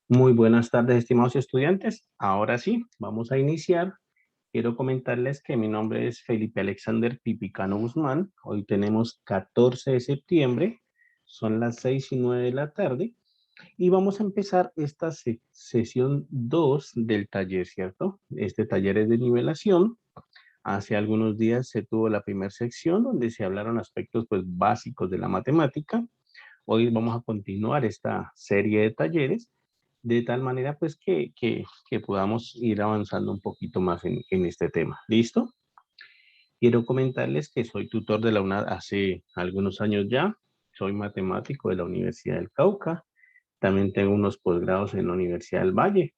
Muy buenas tardes, estimados estudiantes. Ahora sí, vamos a iniciar. Quiero comentarles que mi nombre es Felipe Alexander Pipicano Guzmán. Hoy tenemos 14 de septiembre, son las 6:09 de la tarde y vamos a empezar esta sesión 2 del taller, ¿cierto? Este taller es de nivelación. Hace algunos días se tuvo la primera sección donde se hablaron aspectos pues básicos de la matemática. Hoy vamos a continuar esta serie de talleres de tal manera pues que podamos ir avanzando un poquito más en este tema. ¿Listo? Quiero comentarles que soy tutor de la UNAD hace algunos años ya. Soy matemático de la Universidad del Cauca. También tengo unos posgrados en la Universidad del Valle.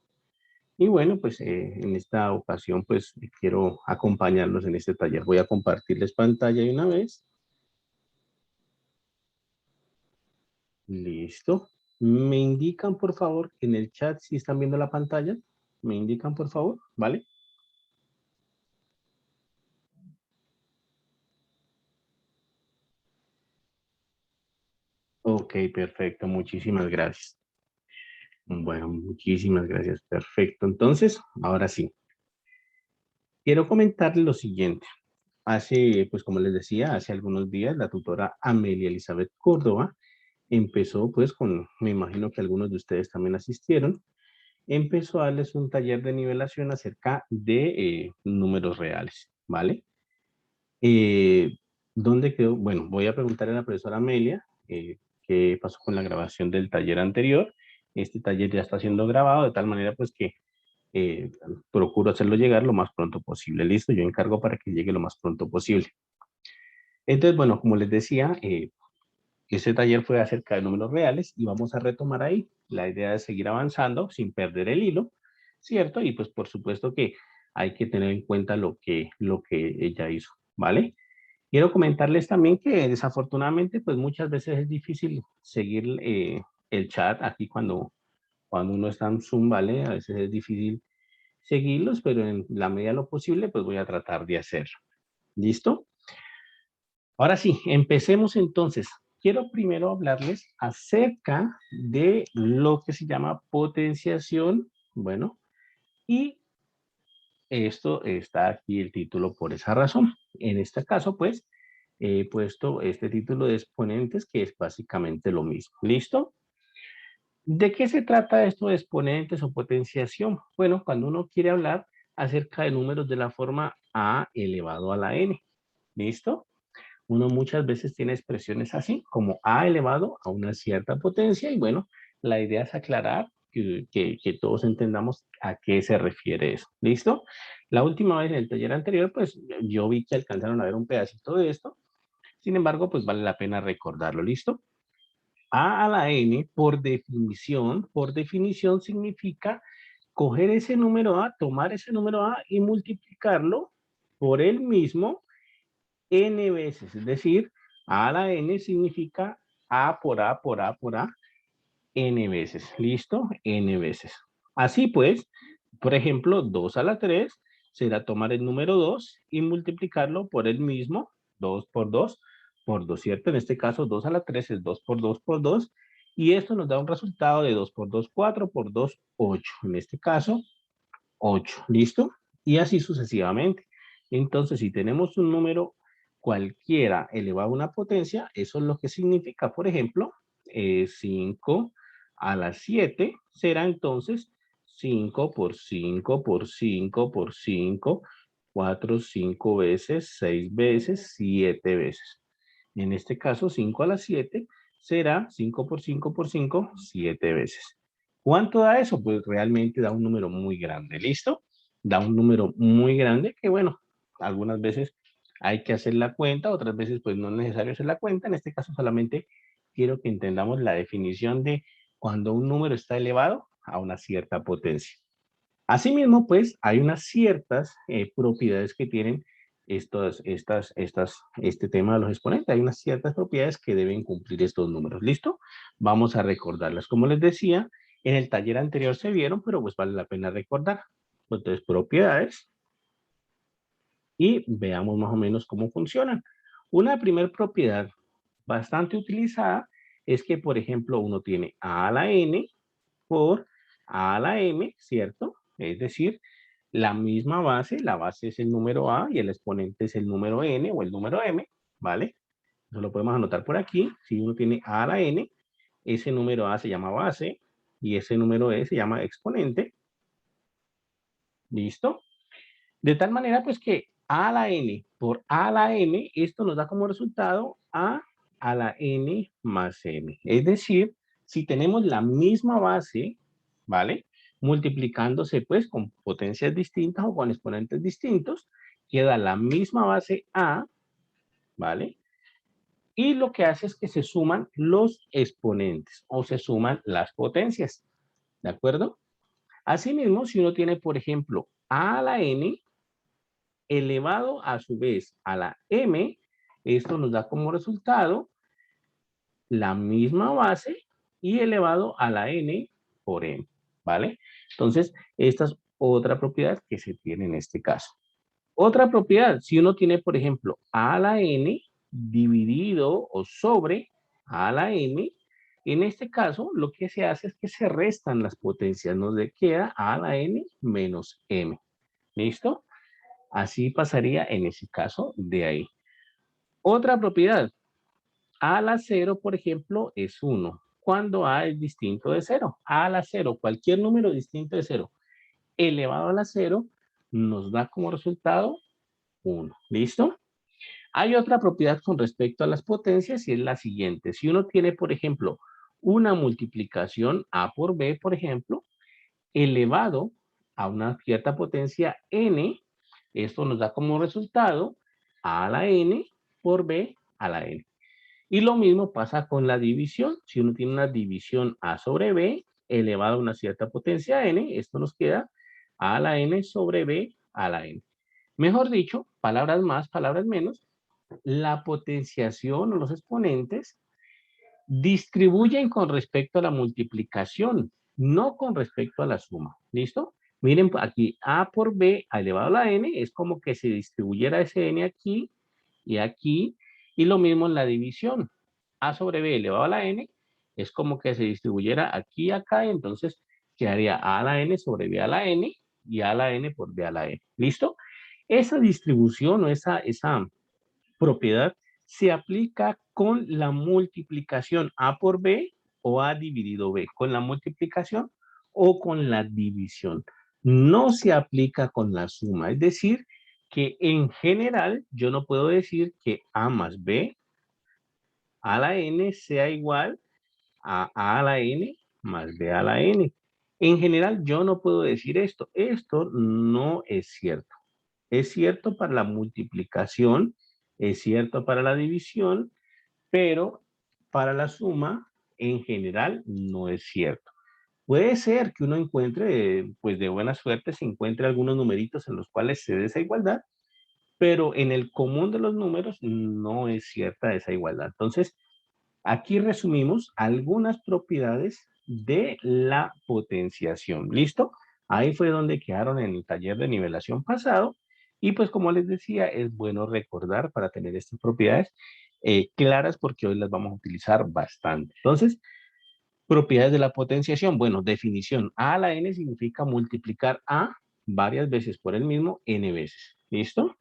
Y bueno, pues en esta ocasión pues quiero acompañarlos en este taller. Voy a compartirles pantalla de una vez. Listo. Me indican por favor en el chat si están viendo la pantalla. Me indican por favor, ¿vale? Ok, perfecto. Muchísimas gracias. Bueno, muchísimas gracias. Perfecto. Entonces, ahora sí, quiero comentarles lo siguiente. Hace, pues como les decía, hace algunos días la tutora Amelia Elizabeth Córdoba empezó pues con, me imagino que algunos de ustedes también asistieron, empezó a darles un taller de nivelación acerca de números reales, ¿vale? Eh, ¿Dónde quedó? Bueno, voy a preguntarle a la profesora Amelia qué pasó con la grabación del taller anterior. Este taller ya está siendo grabado de tal manera pues que eh, procuro hacerlo llegar lo más pronto posible. Listo, yo encargo para que llegue lo más pronto posible. Entonces, bueno, como les decía, este taller fue acerca de números reales y vamos a retomar ahí. La idea es seguir avanzando sin perder el hilo, ¿cierto? Y pues por supuesto que hay que tener en cuenta lo que ella hizo, ¿vale? Quiero comentarles también que desafortunadamente, pues muchas veces es difícil seguir el chat aquí cuando uno está en Zoom, ¿vale? A veces es difícil seguirlos, pero en la medida de lo posible, pues voy a tratar de hacerlo. ¿Listo? Ahora sí, empecemos entonces. Quiero primero hablarles acerca de lo que se llama potenciación. Bueno, y esto está aquí el título por esa razón. En este caso, pues, he puesto este título de exponentes, que es básicamente lo mismo. ¿Listo? ¿De qué se trata esto de exponentes o potenciación? Bueno, cuando uno quiere hablar acerca de números de la forma a elevado a la n. ¿Listo? Uno muchas veces tiene expresiones así, como a elevado a una cierta potencia, y bueno, la idea es aclarar que todos entendamos a qué se refiere eso. ¿Listo? La última vez en el taller anterior, pues yo vi que alcanzaron a ver un pedacito de esto, sin embargo, pues vale la pena recordarlo. ¿Listo? A la n, por definición significa coger ese número a, tomar ese número a y multiplicarlo por el mismo n veces, es decir, a a la n significa a por a por a por a n veces, ¿listo? N veces. Así pues, por ejemplo, 2 a la 3 será tomar el número 2 y multiplicarlo por el mismo, 2 por 2, ¿cierto? En este caso, 2 a la 3 es 2 por 2, y esto nos da un resultado de 2 por 2, 4 por 2, 8. En este caso, 8, ¿listo? Y así sucesivamente. Entonces, si tenemos un número cualquiera elevado a una potencia, eso es lo que significa, por ejemplo, 5 a la 7 será entonces 5 por 5 por 5 por 5, 4, 5 veces, 6 veces, 7 veces. En este caso, 5 a la 7 será 5 por 5 por 5, 7 veces. ¿Cuánto da eso? Pues realmente da un número muy grande, ¿listo? Da un número muy grande que, bueno, algunas veces hay que hacer la cuenta, otras veces pues no es necesario hacer la cuenta. En este caso solamente quiero que entendamos la definición de cuando un número está elevado a una cierta potencia. Asimismo, pues hay unas ciertas propiedades que tienen este tema de los exponentes. Hay unas ciertas propiedades que deben cumplir estos números. ¿Listo? Vamos a recordarlas. Como les decía, en el taller anterior se vieron, pero pues vale la pena recordar. Entonces, propiedades y veamos más o menos cómo funcionan. Una primera propiedad bastante utilizada es que, por ejemplo, uno tiene a la n por a la m, ¿cierto? Es decir, la misma base, la base es el número a y el exponente es el número n o el número m, ¿vale? Eso lo podemos anotar por aquí. Si uno tiene a la n, ese número a se llama base y ese número e se llama exponente. ¿Listo? De tal manera, pues que a a la n por a la m, esto nos da como resultado a la n más m. Es decir, si tenemos la misma base, ¿vale? Multiplicándose pues con potencias distintas o con exponentes distintos, queda la misma base a, ¿vale? Y lo que hace es que se suman los exponentes o se suman las potencias, ¿de acuerdo? Asimismo, si uno tiene, por ejemplo, a la n elevado a su vez a la m, esto nos da como resultado la misma base y elevado a la n por m, ¿vale? Entonces, esta es otra propiedad que se tiene en este caso. Otra propiedad, si uno tiene, por ejemplo, a la n dividido o sobre a la m, en este caso lo que se hace es que se restan las potencias, nos queda a la n menos m. ¿Listo? Así pasaría en ese caso de ahí. Otra propiedad, a la 0, por ejemplo, es 1. Cuando a es distinto de 0. A la 0, cualquier número distinto de 0 elevado a la 0 nos da como resultado 1. ¿Listo? Hay otra propiedad con respecto a las potencias y es la siguiente. Si uno tiene, por ejemplo, una multiplicación a por b, por ejemplo, elevado a una cierta potencia n, esto nos da como resultado a la n por b a la n. Y lo mismo pasa con la división. Si uno tiene una división a sobre b elevado a una cierta potencia n, esto nos queda a la n sobre b a la n. Mejor dicho, palabras más, palabras menos, la potenciación o los exponentes distribuyen con respecto a la multiplicación, no con respecto a la suma. ¿Listo? Miren aquí, a por b elevado a la n es como que se distribuyera ese n aquí y aquí, y lo mismo en la división. A sobre b elevado a la n es como que se distribuyera aquí y acá, y entonces quedaría a la n sobre b a la n y a la n por b a la n. ¿Listo? Esa distribución o esa propiedad se aplica con la multiplicación a por b o a dividido b, con la multiplicación o con la división. No se aplica con la suma, es decir, que en general yo no puedo decir que a más b a la n sea igual a la n más b a la n. En general yo no puedo decir esto. Esto no es cierto. Es cierto para la multiplicación, es cierto para la división, pero para la suma en general no es cierto. Puede ser que uno encuentre, pues de buena suerte, se encuentre algunos numeritos en los cuales se dé esa igualdad, pero en el común de los números no es cierta esa igualdad. Entonces, aquí resumimos algunas propiedades de la potenciación. ¿Listo? Ahí fue donde quedaron en el taller de nivelación pasado. Y pues como les decía, es bueno recordar para tener estas propiedades claras porque hoy las vamos a utilizar bastante. Entonces, propiedades de la potenciación. Bueno, definición. A a la n significa multiplicar a varias veces por el mismo n veces. ¿Listo?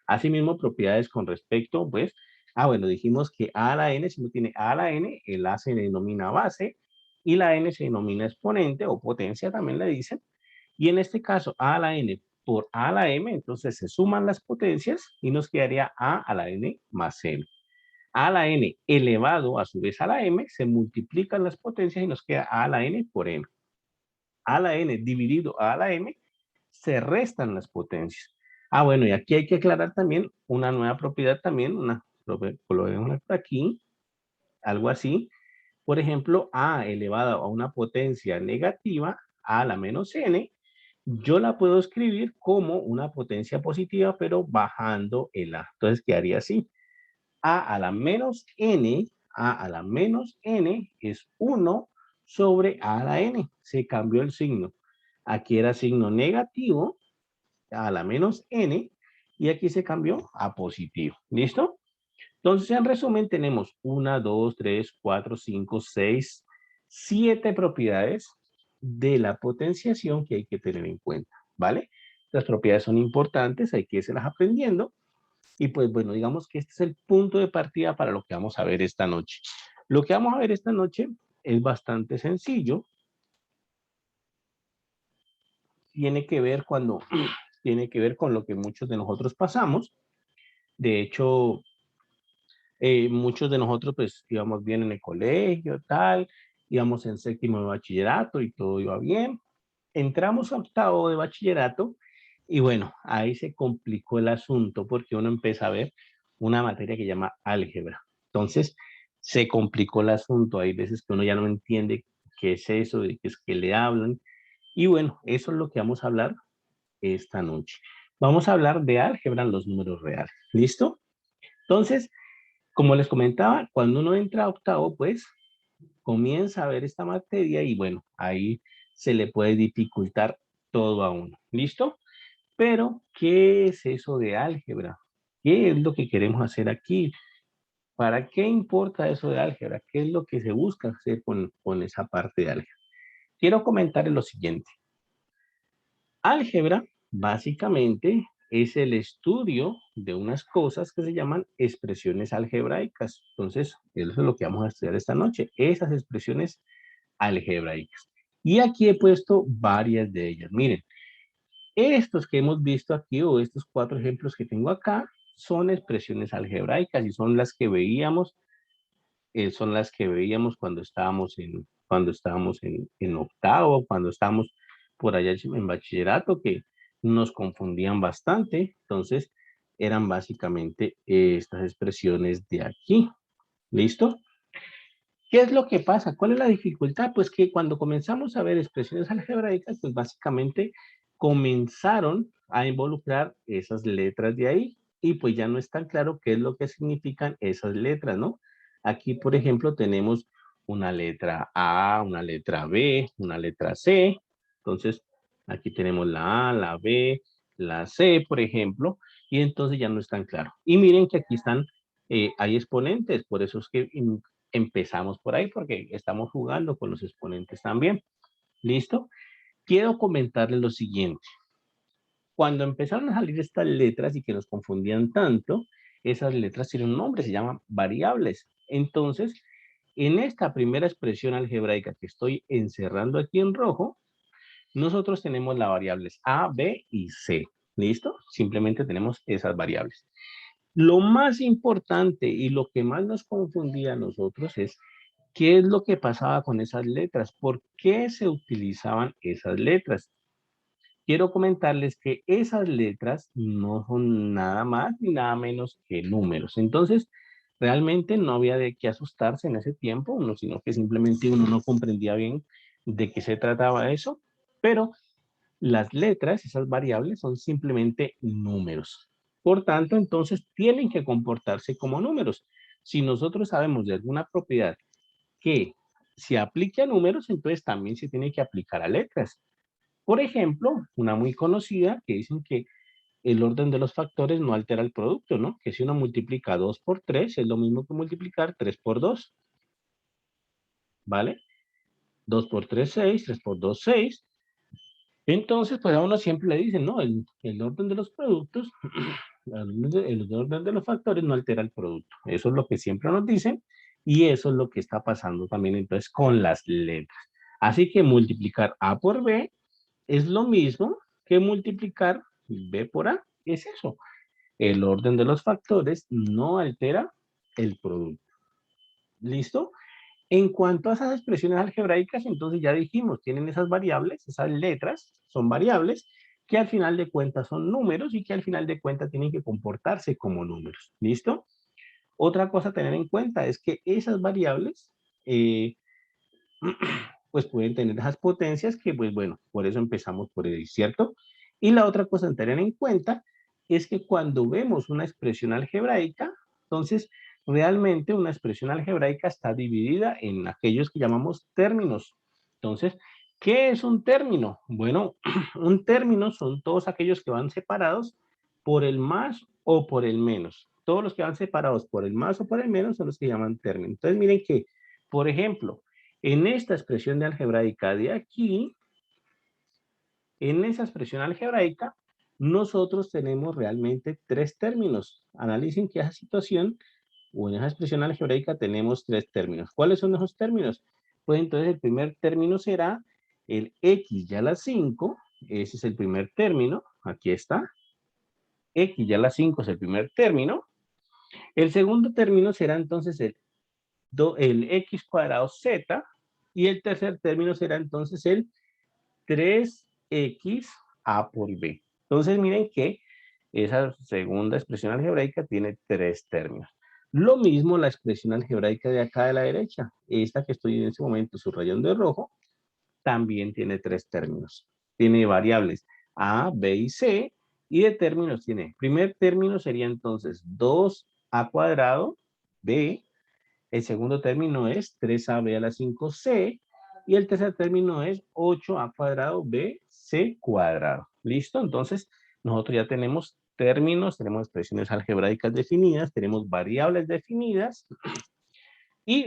Asimismo, propiedades con respecto, pues, bueno, dijimos que a a la n, si no tiene a a la n, el a se denomina base y la n se denomina exponente o potencia, también le dicen. Y en este caso, a a la n por a a la m, entonces se suman las potencias y nos quedaría a la n más m. A la n elevado a su vez a la m, se multiplican las potencias y nos queda a la n por m. A la n dividido a la m, se restan las potencias. Bueno, y aquí hay que aclarar también una nueva propiedad también, lo vemos por aquí, algo así. Por ejemplo, a elevado a una potencia negativa, a la menos n, yo la puedo escribir como una potencia positiva, pero bajando el a. Entonces quedaría así. A la menos n, a la menos n es 1 sobre a la n. Se cambió el signo. Aquí era signo negativo, a la menos n, y aquí se cambió a positivo. ¿Listo? Entonces, en resumen, tenemos 1, 2, 3, 4, 5, 6, 7 propiedades de la potenciación que hay que tener en cuenta, ¿vale? Las propiedades son importantes, hay que irlas aprendiendo. Y pues bueno, digamos que este es el punto de partida para lo que vamos a ver esta noche. Lo que vamos a ver esta noche es bastante sencillo. Tiene que ver tiene que ver con lo que muchos de nosotros pasamos. De hecho, muchos de nosotros pues íbamos bien en el colegio, tal, íbamos en séptimo de bachillerato y todo iba bien. Entramos a octavo de bachillerato y bueno, ahí se complicó el asunto porque uno empieza a ver una materia que se llama álgebra. Entonces, se complicó el asunto. Hay veces que uno ya no entiende qué es eso, de qué es que le hablan. Y bueno, eso es lo que vamos a hablar esta noche. Vamos a hablar de álgebra en los números reales. ¿Listo? Entonces, como les comentaba, cuando uno entra a octavo, pues comienza a ver esta materia y bueno, ahí se le puede dificultar todo a uno. ¿Listo? Pero, ¿qué es eso de álgebra? ¿Qué es lo que queremos hacer aquí? ¿Para qué importa eso de álgebra? ¿Qué es lo que se busca hacer con esa parte de álgebra? Quiero comentar lo siguiente. Álgebra, básicamente, es el estudio de unas cosas que se llaman expresiones algebraicas. Entonces, eso es lo que vamos a estudiar esta noche, esas expresiones algebraicas. Y aquí he puesto varias de ellas. Miren, estos que hemos visto aquí, o estos cuatro ejemplos que tengo acá, son expresiones algebraicas y son las que veíamos cuando estábamos en octavo, cuando estábamos por allá en bachillerato, que nos confundían bastante. Entonces, eran básicamente estas expresiones de aquí. ¿Listo? ¿Qué es lo que pasa? ¿Cuál es la dificultad? Pues que cuando comenzamos a ver expresiones algebraicas, pues básicamente comenzaron a involucrar esas letras de ahí y pues ya no es tan claro qué es lo que significan esas letras, ¿no? Aquí, por ejemplo, tenemos una letra A, una letra B, una letra C. Entonces, aquí tenemos la A, la B, la C, por ejemplo, y entonces ya no es tan claro. Y miren que aquí hay exponentes, por eso es que empezamos por ahí porque estamos jugando con los exponentes también. ¿Listo? Quiero comentarles lo siguiente. Cuando empezaron a salir estas letras y que nos confundían tanto, esas letras tienen un nombre, se llaman variables. Entonces, en esta primera expresión algebraica que estoy encerrando aquí en rojo, nosotros tenemos las variables A, B y C. ¿Listo? Simplemente tenemos esas variables. Lo más importante y lo que más nos confundía a nosotros es qué es lo que pasaba con esas letras, por qué se utilizaban esas letras. Quiero comentarles que esas letras no son nada más ni nada menos que números. Entonces, realmente no había de qué asustarse en ese tiempo, sino que simplemente uno no comprendía bien de qué se trataba eso, pero las letras, esas variables, son simplemente números. Por tanto, entonces tienen que comportarse como números. Si nosotros sabemos de alguna propiedad que se aplique a números, entonces también se tiene que aplicar a letras. Por ejemplo, una muy conocida que dicen que el orden de los factores no altera el producto, ¿no? Que si uno multiplica 2 por 3 es lo mismo que multiplicar 3 por 2, ¿vale? 2 por 3, 6, 3 por 2, 6. Entonces, pues a uno siempre le dicen, no, el orden de los productos, el orden de los factores no altera el producto. Eso es lo que siempre nos dicen y eso es lo que está pasando también entonces con las letras. Así que multiplicar A por B es lo mismo que multiplicar B por A. Es eso. El orden de los factores no altera el producto. ¿Listo? En cuanto a esas expresiones algebraicas, entonces ya dijimos, tienen esas variables, esas letras son variables que al final de cuentas son números y que al final de cuentas tienen que comportarse como números. ¿Listo? Otra cosa a tener en cuenta es que esas variables, pues pueden tener esas potencias que, pues bueno, por eso empezamos por ahí, ¿cierto? Y la otra cosa a tener en cuenta es que cuando vemos una expresión algebraica, entonces realmente una expresión algebraica está dividida en aquellos que llamamos términos. Entonces, ¿qué es un término? Bueno, un término son todos aquellos que van separados por el más o por el menos. Todos los que van separados por el más o por el menos son los que llaman términos. Entonces, miren que, por ejemplo, En esta expresión de algebraica de aquí, en esa expresión algebraica, nosotros tenemos realmente tres términos. Analicen que esa situación o en esa expresión algebraica tenemos tres términos. ¿Cuáles son esos términos? Pues entonces el primer término será el x ya a la 5, ese es el primer término, aquí está, x ya a la 5 es el primer término. El segundo término será entonces el x cuadrado z, y el tercer término será entonces el 3x a por b. Entonces miren que esa segunda expresión algebraica tiene tres términos. Lo mismo la expresión algebraica de acá de la derecha, esta que estoy en este momento subrayando de rojo, también tiene tres términos. Tiene variables a, b y c, y de términos tiene, primer término sería entonces 2a cuadrado, b, el segundo término es 3ab a la 5c, y el tercer término es 8a cuadrado b, c cuadrado. ¿Listo? Entonces, nosotros ya tenemos términos, tenemos expresiones algebraicas definidas, tenemos variables definidas, y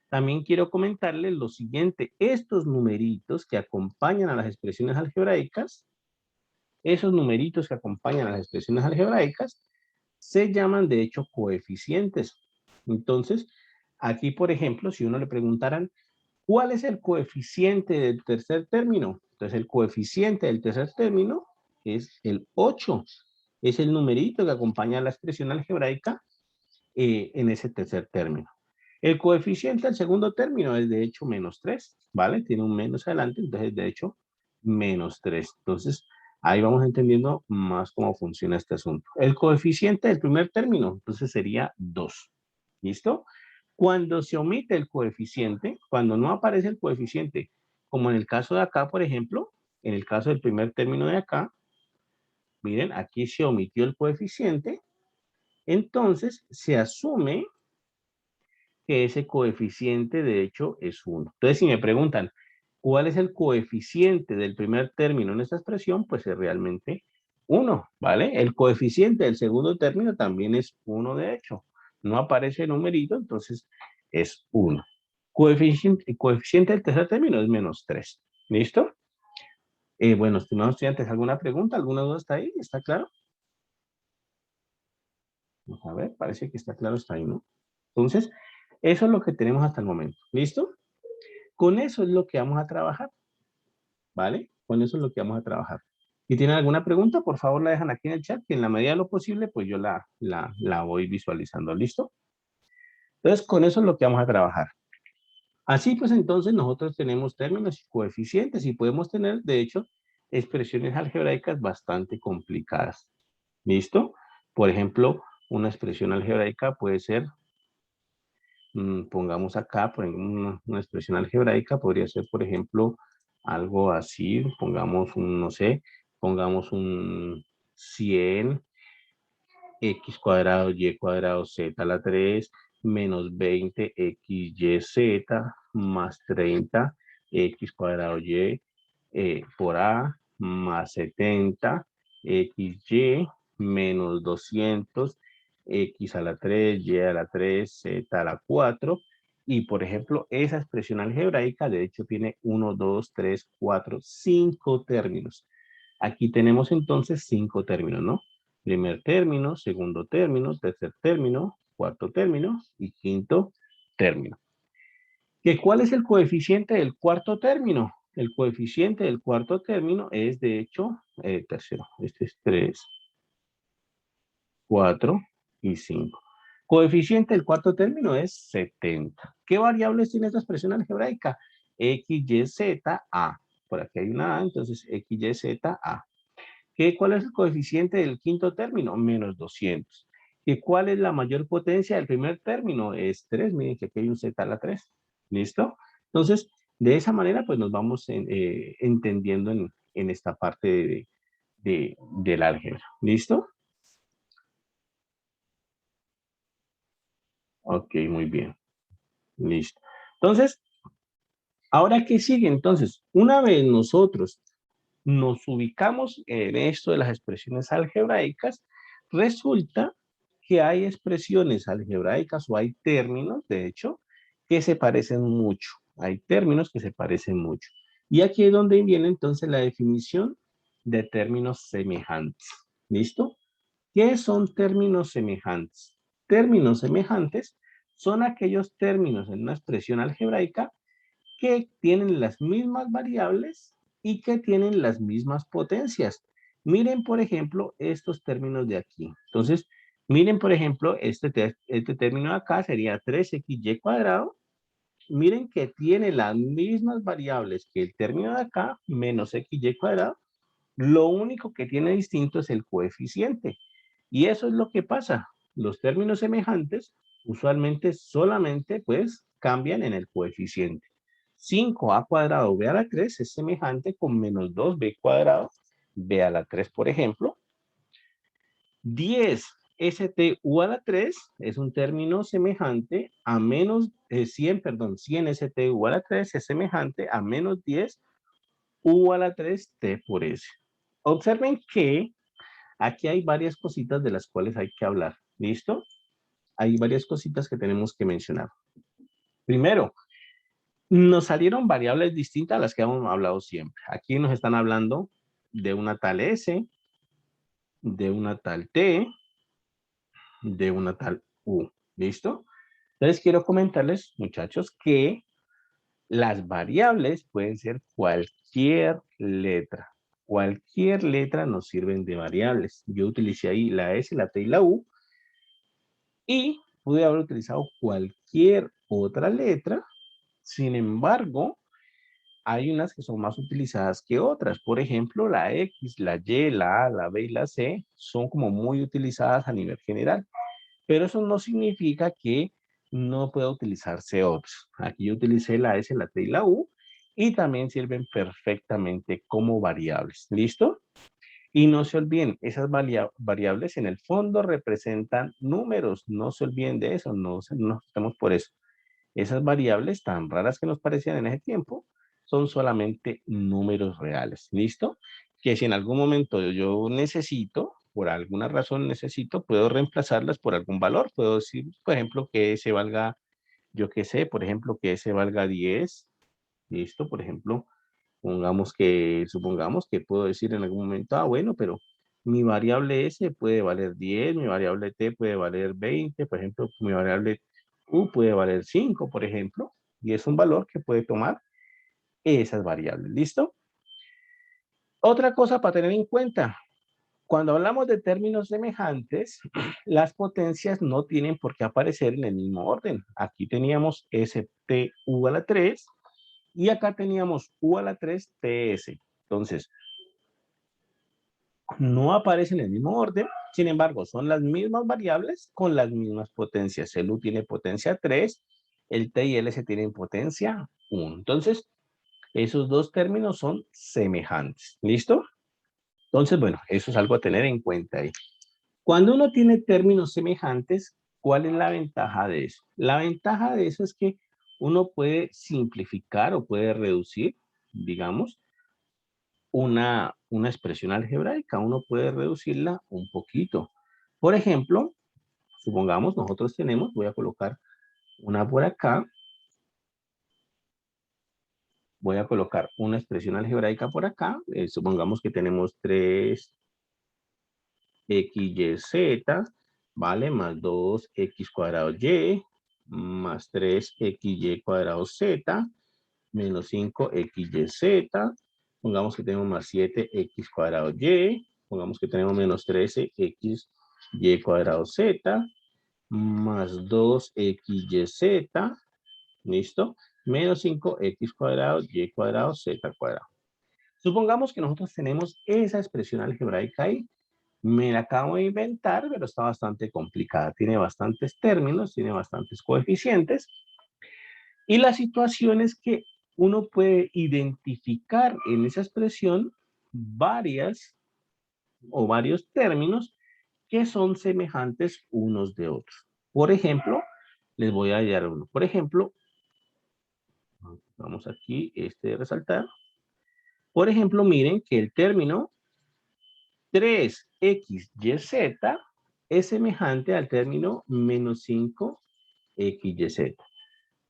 también quiero comentarles lo siguiente, estos numeritos que acompañan a las expresiones algebraicas, esos numeritos que acompañan a las expresiones algebraicas, se llaman de hecho coeficientes. Entonces, aquí por ejemplo, si uno le preguntaran, ¿cuál es el coeficiente del tercer término? Entonces, el coeficiente del tercer término es el 8. Es el numerito que acompaña a la expresión algebraica en ese tercer término. El coeficiente del segundo término es de hecho menos 3, ¿vale? Tiene un menos adelante, entonces de hecho menos 3. Entonces, ahí vamos entendiendo más cómo funciona este asunto. El coeficiente del primer término, entonces sería 2. ¿Listo? Cuando se omite el coeficiente, cuando no aparece el coeficiente, como en el caso de acá, por ejemplo, en el caso del primer término de acá, miren, aquí se omitió el coeficiente, entonces se asume que ese coeficiente de hecho es 1. Entonces, si me preguntan, ¿cuál es el coeficiente del primer término en esta expresión? Pues es realmente 1, ¿vale? El coeficiente del segundo término también es 1 de hecho. No aparece el numerito, entonces es 1. Coeficiente del tercer término es menos 3. ¿Listo? Bueno, estimados estudiantes, ¿alguna pregunta? ¿Alguna duda está ahí? ¿Está claro? Vamos a ver, parece que está claro, está ahí, ¿no? Entonces, eso es lo que tenemos hasta el momento. ¿Listo? Con eso es lo que vamos a trabajar, ¿vale? Con eso es lo que vamos a trabajar. Si tienen alguna pregunta, por favor la dejan aquí en el chat, que en la medida de lo posible, pues yo la voy visualizando, ¿listo? Entonces, con eso es lo que vamos a trabajar. Así pues, entonces, nosotros tenemos términos y coeficientes y podemos tener, de hecho, expresiones algebraicas bastante complicadas, ¿listo? Por ejemplo, una expresión algebraica puede ser, pongamos acá, por ejemplo, una expresión algebraica podría ser, por ejemplo, algo así, pongamos un, no sé, pongamos un 100 x cuadrado y cuadrado z a la 3 menos 20 x y z más 30 x cuadrado y por a más 70 x y menos 200 x a la 3, y a la 3, z a la 4. Y por ejemplo, esa expresión algebraica de hecho tiene 1, 2, 3, 4, 5 términos. Aquí tenemos entonces 5 términos, ¿no? Primer término, segundo término, tercer término, cuarto término y quinto término. ¿Cuál es el coeficiente del cuarto término? El coeficiente del cuarto término es de hecho tercero. Este es 3, 4 y 5. Coeficiente del cuarto término es 70. ¿Qué variables tiene esta expresión algebraica? X, Y, Z, A. Por aquí hay una A, entonces X, Y, Z, A. ¿Cuál es el coeficiente del quinto término? Menos 200. ¿Cuál es la mayor potencia del primer término? Es 3. Miren que aquí hay un z a la 3. ¿Listo? Entonces, de esa manera, pues nos vamos entendiendo en esta parte del álgebra. ¿Listo? Ok, muy bien. Listo. Entonces, ¿ahora qué sigue? Entonces, una vez nosotros nos ubicamos en esto de las expresiones algebraicas, resulta que hay expresiones algebraicas o hay términos, de hecho, que se parecen mucho. Hay términos que se parecen mucho. Y aquí es donde viene entonces la definición de términos semejantes. ¿Listo? ¿Qué son términos semejantes? Términos semejantes son aquellos términos en una expresión algebraica que tienen las mismas variables y que tienen las mismas potencias. Miren, por ejemplo, estos términos de aquí. Entonces, miren, por ejemplo, este término de acá sería 3xy cuadrado. Miren que tiene las mismas variables que el término de acá, menos xy cuadrado. Lo único que tiene distinto es el coeficiente. Y eso es lo que pasa. Los términos semejantes usualmente solamente pues cambian en el coeficiente. 5a cuadrado b a la 3 es semejante con menos 2b cuadrado b a la 3, por ejemplo. 10 STU a la 3 es un término semejante a menos 100 STU a la 3 es semejante a menos 10 U a la 3 T por S. Observen que aquí hay varias cositas de las cuales hay que hablar. ¿Listo? Hay varias cositas que tenemos que mencionar. Primero, nos salieron variables distintas a las que hemos hablado siempre. Aquí nos están hablando de una tal S, de una tal T, de una tal U. ¿Listo? Entonces quiero comentarles, muchachos, que las variables pueden ser cualquier letra. Cualquier letra nos sirven de variables. Yo utilicé ahí la S, la T y la U. Y pude haber utilizado cualquier otra letra. Sin embargo, hay unas que son más utilizadas que otras. Por ejemplo, la X, la Y, la A, la B y la C son como muy utilizadas a nivel general. Pero eso no significa que no pueda utilizarse otros. Aquí yo utilicé la S, la T y la U y también sirven perfectamente como variables. ¿Listo? Y no se olviden, esas variables en el fondo representan números. No se olviden de eso, no estamos por eso. Esas variables tan raras que nos parecían en ese tiempo son solamente números reales. ¿Listo? Que si en algún momento yo necesito, por alguna razón necesito, puedo reemplazarlas por algún valor. Puedo decir, por ejemplo, que ese valga, yo qué sé, por ejemplo, que ese valga 10. ¿Listo? Por ejemplo, supongamos que puedo decir en algún momento, bueno, pero mi variable S puede valer 10, mi variable T puede valer 20, por ejemplo, mi variable U puede valer 5, por ejemplo, y es un valor que puede tomar esas variables. ¿Listo? Otra cosa para tener en cuenta, cuando hablamos de términos semejantes, las potencias no tienen por qué aparecer en el mismo orden. Aquí teníamos STU a la 3 y acá teníamos U a la 3 TS. Entonces, no aparecen en el mismo orden, sin embargo, son las mismas variables con las mismas potencias. El U tiene potencia 3, el T y el S tienen potencia 1. Entonces, esos dos términos son semejantes. ¿Listo? Entonces, bueno, eso es algo a tener en cuenta ahí. Cuando uno tiene términos semejantes, ¿cuál es la ventaja de eso? La ventaja de eso es que uno puede simplificar o puede reducir, digamos, una expresión algebraica, uno puede reducirla un poquito. Por ejemplo, supongamos nosotros tenemos, voy a colocar una por acá, voy a colocar una expresión algebraica por acá, supongamos que tenemos 3xyz, ¿vale? Más 2x cuadrado y, más 3xy cuadrado z, menos 5xyz, pongamos que tenemos más 7x cuadrado y, pongamos que tenemos menos 13xy cuadrado z, más 2xyz, ¿listo? Menos 5x cuadrado y cuadrado z cuadrado. Supongamos que nosotros tenemos esa expresión algebraica ahí. Me la acabo de inventar, pero está bastante complicada. Tiene bastantes términos, tiene bastantes coeficientes. Y la situación es que uno puede identificar en esa expresión varias o varios términos que son semejantes unos de otros. Por ejemplo, les voy a dar uno. Por ejemplo, vamos aquí, resaltar. Por ejemplo, miren que el término 3xyz es semejante al término menos 5xyz.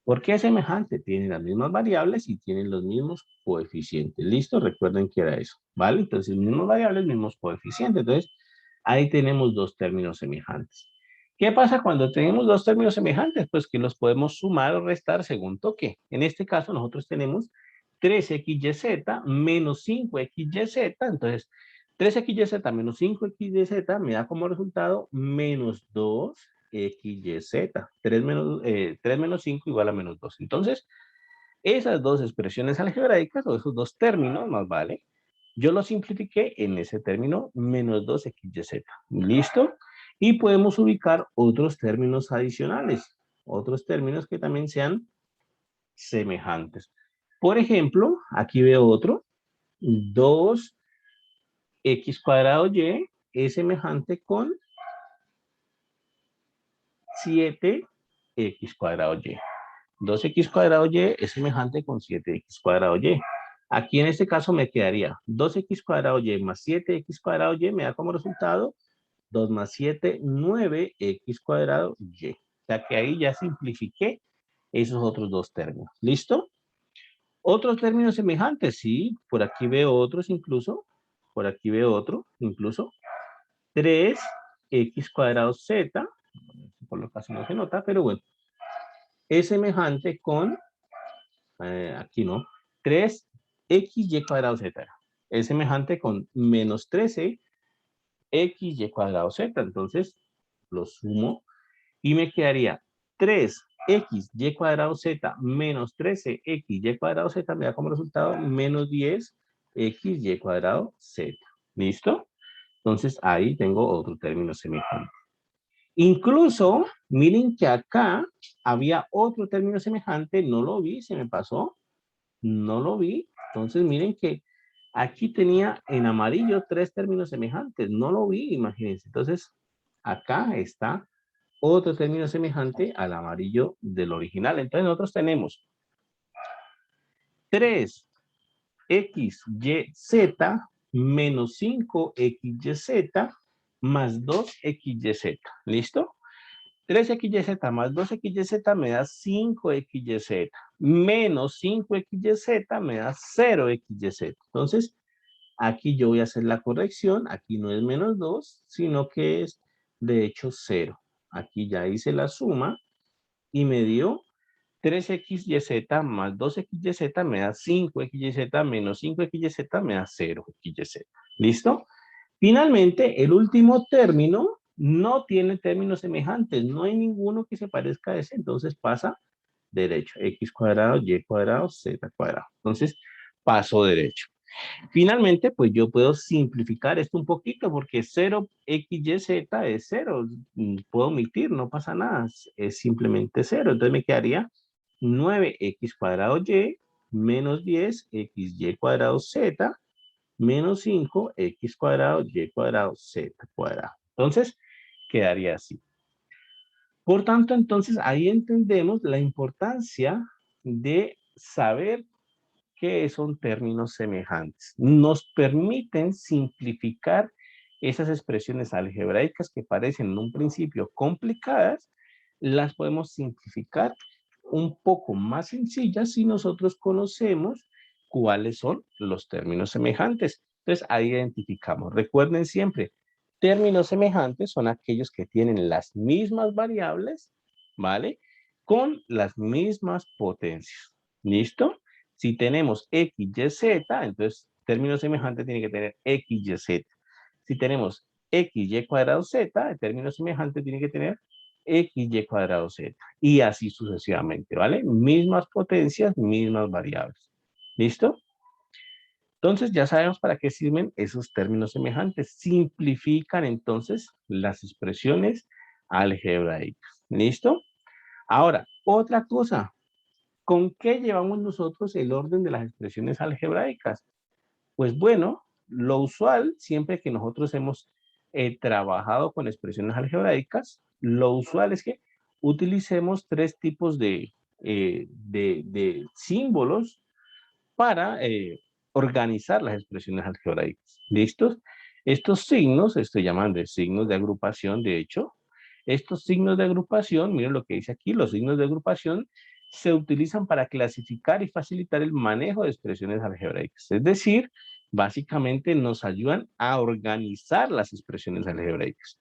¿Por qué es semejante? Tienen las mismas variables y tienen los mismos coeficientes. ¿Listo? Recuerden que era eso, ¿vale? Entonces, mismas variables, mismos coeficientes. Entonces, ahí tenemos dos términos semejantes. ¿Qué pasa cuando tenemos dos términos semejantes? Pues que los podemos sumar o restar según toque. En este caso, nosotros tenemos 3xyz menos 5xyz. Entonces, 3xyz menos 5xyz me da como resultado menos 2xyz. 3 menos 5 igual a menos 2. Entonces, esas dos expresiones algebraicas o esos dos términos, más vale, yo lo simplifiqué en ese término menos 2xyz. ¿Listo? Y podemos ubicar otros términos adicionales, otros términos que también sean semejantes. Por ejemplo, aquí veo otro, 2x cuadrado y es semejante con 7x cuadrado y. 2x cuadrado y es semejante con 7x cuadrado y. Aquí en este caso me quedaría 2x cuadrado y más 7x cuadrado y me da como resultado 2 más 7, 9x cuadrado y. O sea que ahí ya simplifiqué esos otros dos términos. ¿Listo? Otros términos semejantes, sí. Por aquí veo otros incluso. Por aquí veo otro incluso. 3x cuadrado z. Por lo caso no se nota, pero bueno. Es semejante con, aquí no, 3xy cuadrado z. Es semejante con menos 13xy cuadrado z. Entonces, lo sumo y me quedaría 3xy cuadrado z menos 13xy cuadrado z me da como resultado menos 10xy cuadrado z. ¿Listo? Entonces, ahí tengo otro término semejante. Incluso, miren que acá había otro término semejante, no lo vi, se me pasó, no lo vi. Entonces, miren que aquí tenía en amarillo tres términos semejantes, no lo vi, imagínense. Entonces, acá está otro término semejante al amarillo del original. Entonces, nosotros tenemos 3xyz menos 5xyz más 2xyz. ¿Listo? 3xyz más 2xyz me da 5xyz. Menos 5xyz me da 0xyz. Entonces, aquí yo voy a hacer la corrección. Aquí no es menos 2, sino que es, de hecho, 0. Aquí ya hice la suma y me dio 3xyz más 2xyz me da 5xyz menos 5xyz me da 0xyz. ¿Listo? Finalmente, el último término no tiene términos semejantes. No hay ninguno que se parezca a ese. Entonces pasa derecho. X cuadrado, Y cuadrado, Z cuadrado. Entonces paso derecho. Finalmente, pues yo puedo simplificar esto un poquito porque 0xyz es 0. Puedo omitir, no pasa nada. Es simplemente 0. Entonces me quedaría 9x cuadrado y menos 10xy cuadrado z menos 5x cuadrado y cuadrado z cuadrado. Entonces, quedaría así. Por tanto, entonces ahí entendemos la importancia de saber qué son términos semejantes. Nos permiten simplificar esas expresiones algebraicas que parecen en un principio complicadas, las podemos simplificar un poco más sencillas si nosotros conocemos cuáles son los términos semejantes. Entonces, ahí identificamos. Recuerden siempre, términos semejantes son aquellos que tienen las mismas variables, ¿vale? Con las mismas potencias. ¿Listo? Si tenemos x, y, z, entonces término semejante tiene que tener x, y, z. Si tenemos x, y cuadrado, z, el término semejante tiene que tener x, y cuadrado, z. Y así sucesivamente, ¿vale? Mismas potencias, mismas variables. ¿Listo? Entonces ya sabemos para qué sirven esos términos semejantes. Simplifican entonces las expresiones algebraicas. ¿Listo? Ahora, otra cosa. ¿Con qué llevamos nosotros el orden de las expresiones algebraicas? Pues bueno, lo usual, siempre que nosotros hemos trabajado con expresiones algebraicas, lo usual es que utilicemos tres tipos de símbolos para organizar las expresiones algebraicas. ¿Listos? Estos signos, se llaman de signos de agrupación, de hecho. Estos signos de agrupación, miren lo que dice aquí, los signos de agrupación se utilizan para clasificar y facilitar el manejo de expresiones algebraicas. Es decir, básicamente nos ayudan a organizar las expresiones algebraicas.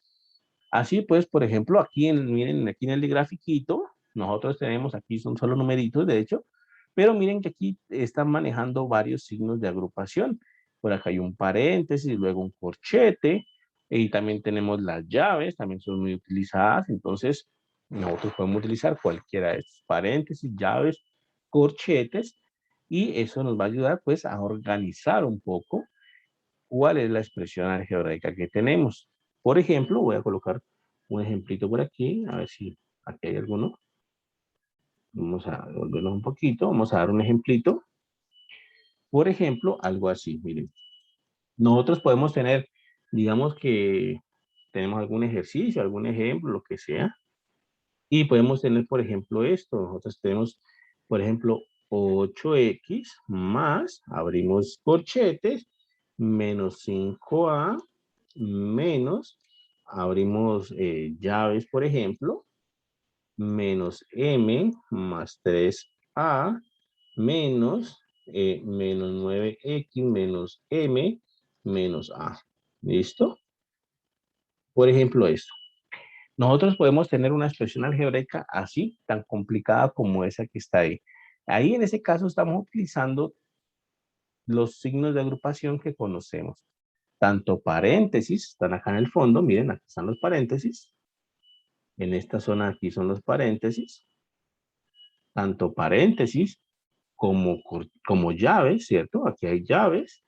Así pues, por ejemplo, aquí miren, aquí en el grafiquito, nosotros tenemos aquí, son solo numeritos, de hecho, pero miren que aquí están manejando varios signos de agrupación. Por acá hay un paréntesis, luego un corchete, y también tenemos las llaves, también son muy utilizadas, entonces nosotros podemos utilizar cualquiera de estos paréntesis, llaves, corchetes, y eso nos va a ayudar pues a organizar un poco cuál es la expresión algebraica que tenemos. Por ejemplo, voy a colocar un ejemplito por aquí, a ver si aquí hay alguno. Vamos a devolvernos un poquito, vamos a dar un ejemplito. Por ejemplo, algo así, miren. Nosotros podemos tener, digamos que tenemos algún ejercicio, algún ejemplo, lo que sea, y podemos tener, por ejemplo, esto. Nosotros tenemos, por ejemplo, 8x más, abrimos corchetes, menos 5a, menos, abrimos llaves, por ejemplo, menos m más 3a, menos, menos 9x menos m menos a. ¿Listo? Por ejemplo, esto. Nosotros podemos tener una expresión algebraica así, tan complicada como esa que está ahí. Ahí en ese caso estamos utilizando los signos de agrupación que conocemos. Tanto paréntesis, están acá en el fondo, miren, aquí están los paréntesis. En esta zona aquí son los paréntesis. Tanto paréntesis como llaves, ¿cierto? Aquí hay llaves,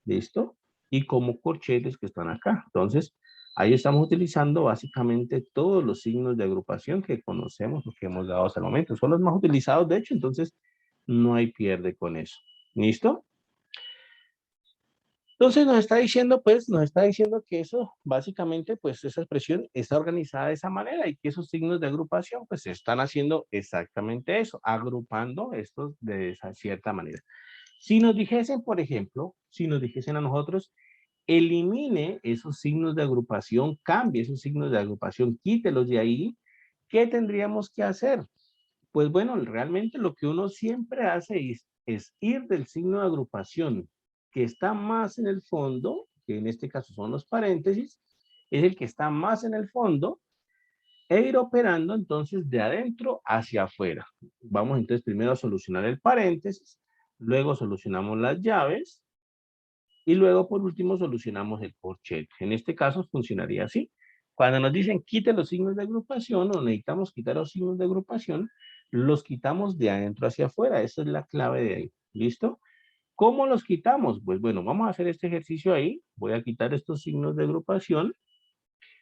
¿listo? Y como corchetes que están acá. Entonces, ahí estamos utilizando básicamente todos los signos de agrupación que conocemos, los que hemos dado hasta el momento. Son los más utilizados, de hecho, entonces no hay pierde con eso. ¿Listo? Entonces nos está diciendo, pues, nos está diciendo que eso, básicamente, pues, esa expresión está organizada de esa manera y que esos signos de agrupación, pues, están haciendo exactamente eso, agrupando estos de esa cierta manera. Si nos dijesen, por ejemplo, si nos dijesen a nosotros, elimine esos signos de agrupación, cambie esos signos de agrupación, quítelos de ahí, ¿qué tendríamos que hacer? Pues bueno, realmente lo que uno siempre hace es ir del signo de agrupación que está más en el fondo, que en este caso son los paréntesis, es el que está más en el fondo, e ir operando entonces de adentro hacia afuera. Vamos entonces primero a solucionar el paréntesis, luego solucionamos las llaves, y luego por último solucionamos el corchete. En este caso funcionaría así. Cuando nos dicen quite los signos de agrupación o necesitamos quitar los signos de agrupación, los quitamos de adentro hacia afuera. Esa es la clave de ahí. ¿Listo? ¿Cómo los quitamos? Pues bueno, vamos a hacer este ejercicio ahí. Voy a quitar estos signos de agrupación.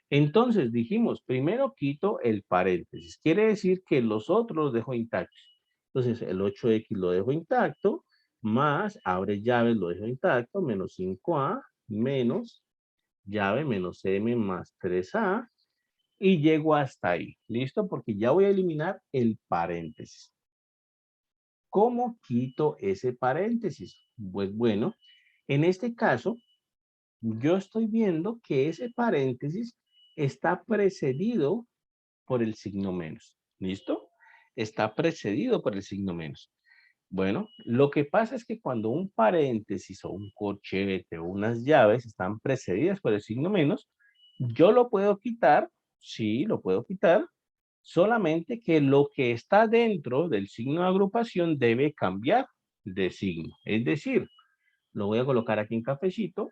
Entonces dijimos, primero quito el paréntesis. Quiere decir que los otros los dejo intactos. Entonces el 8x lo dejo intacto, más abre llaves lo dejo intacto, menos 5a, menos llave menos m más 3a, y llego hasta ahí. ¿Listo? Porque ya voy a eliminar el paréntesis. ¿Cómo quito ese paréntesis? Pues bueno, en este caso, yo estoy viendo que ese paréntesis está precedido por el signo menos. ¿Listo? Está precedido por el signo menos. Bueno, lo que pasa es que cuando un paréntesis o un corchete o unas llaves están precedidas por el signo menos, yo lo puedo quitar, sí, lo puedo quitar, solamente que lo que está dentro del signo de agrupación debe cambiar de signo. Es decir, lo voy a colocar aquí en cafecito.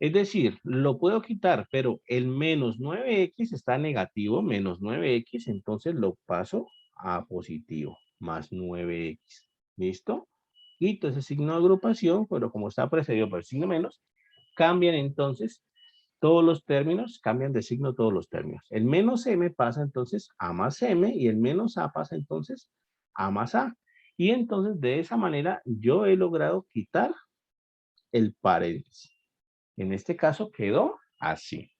Es decir, lo puedo quitar, pero el menos 9x está negativo, menos 9x, entonces lo paso a positivo, más 9x. ¿Listo? Quito ese signo de agrupación, pero como está precedido por el signo menos, cambian entonces todos los términos, cambian de signo todos los términos. El menos m pasa entonces a más m y el menos a pasa entonces a más a. Y entonces de esa manera yo he logrado quitar el paréntesis. En este caso quedó así.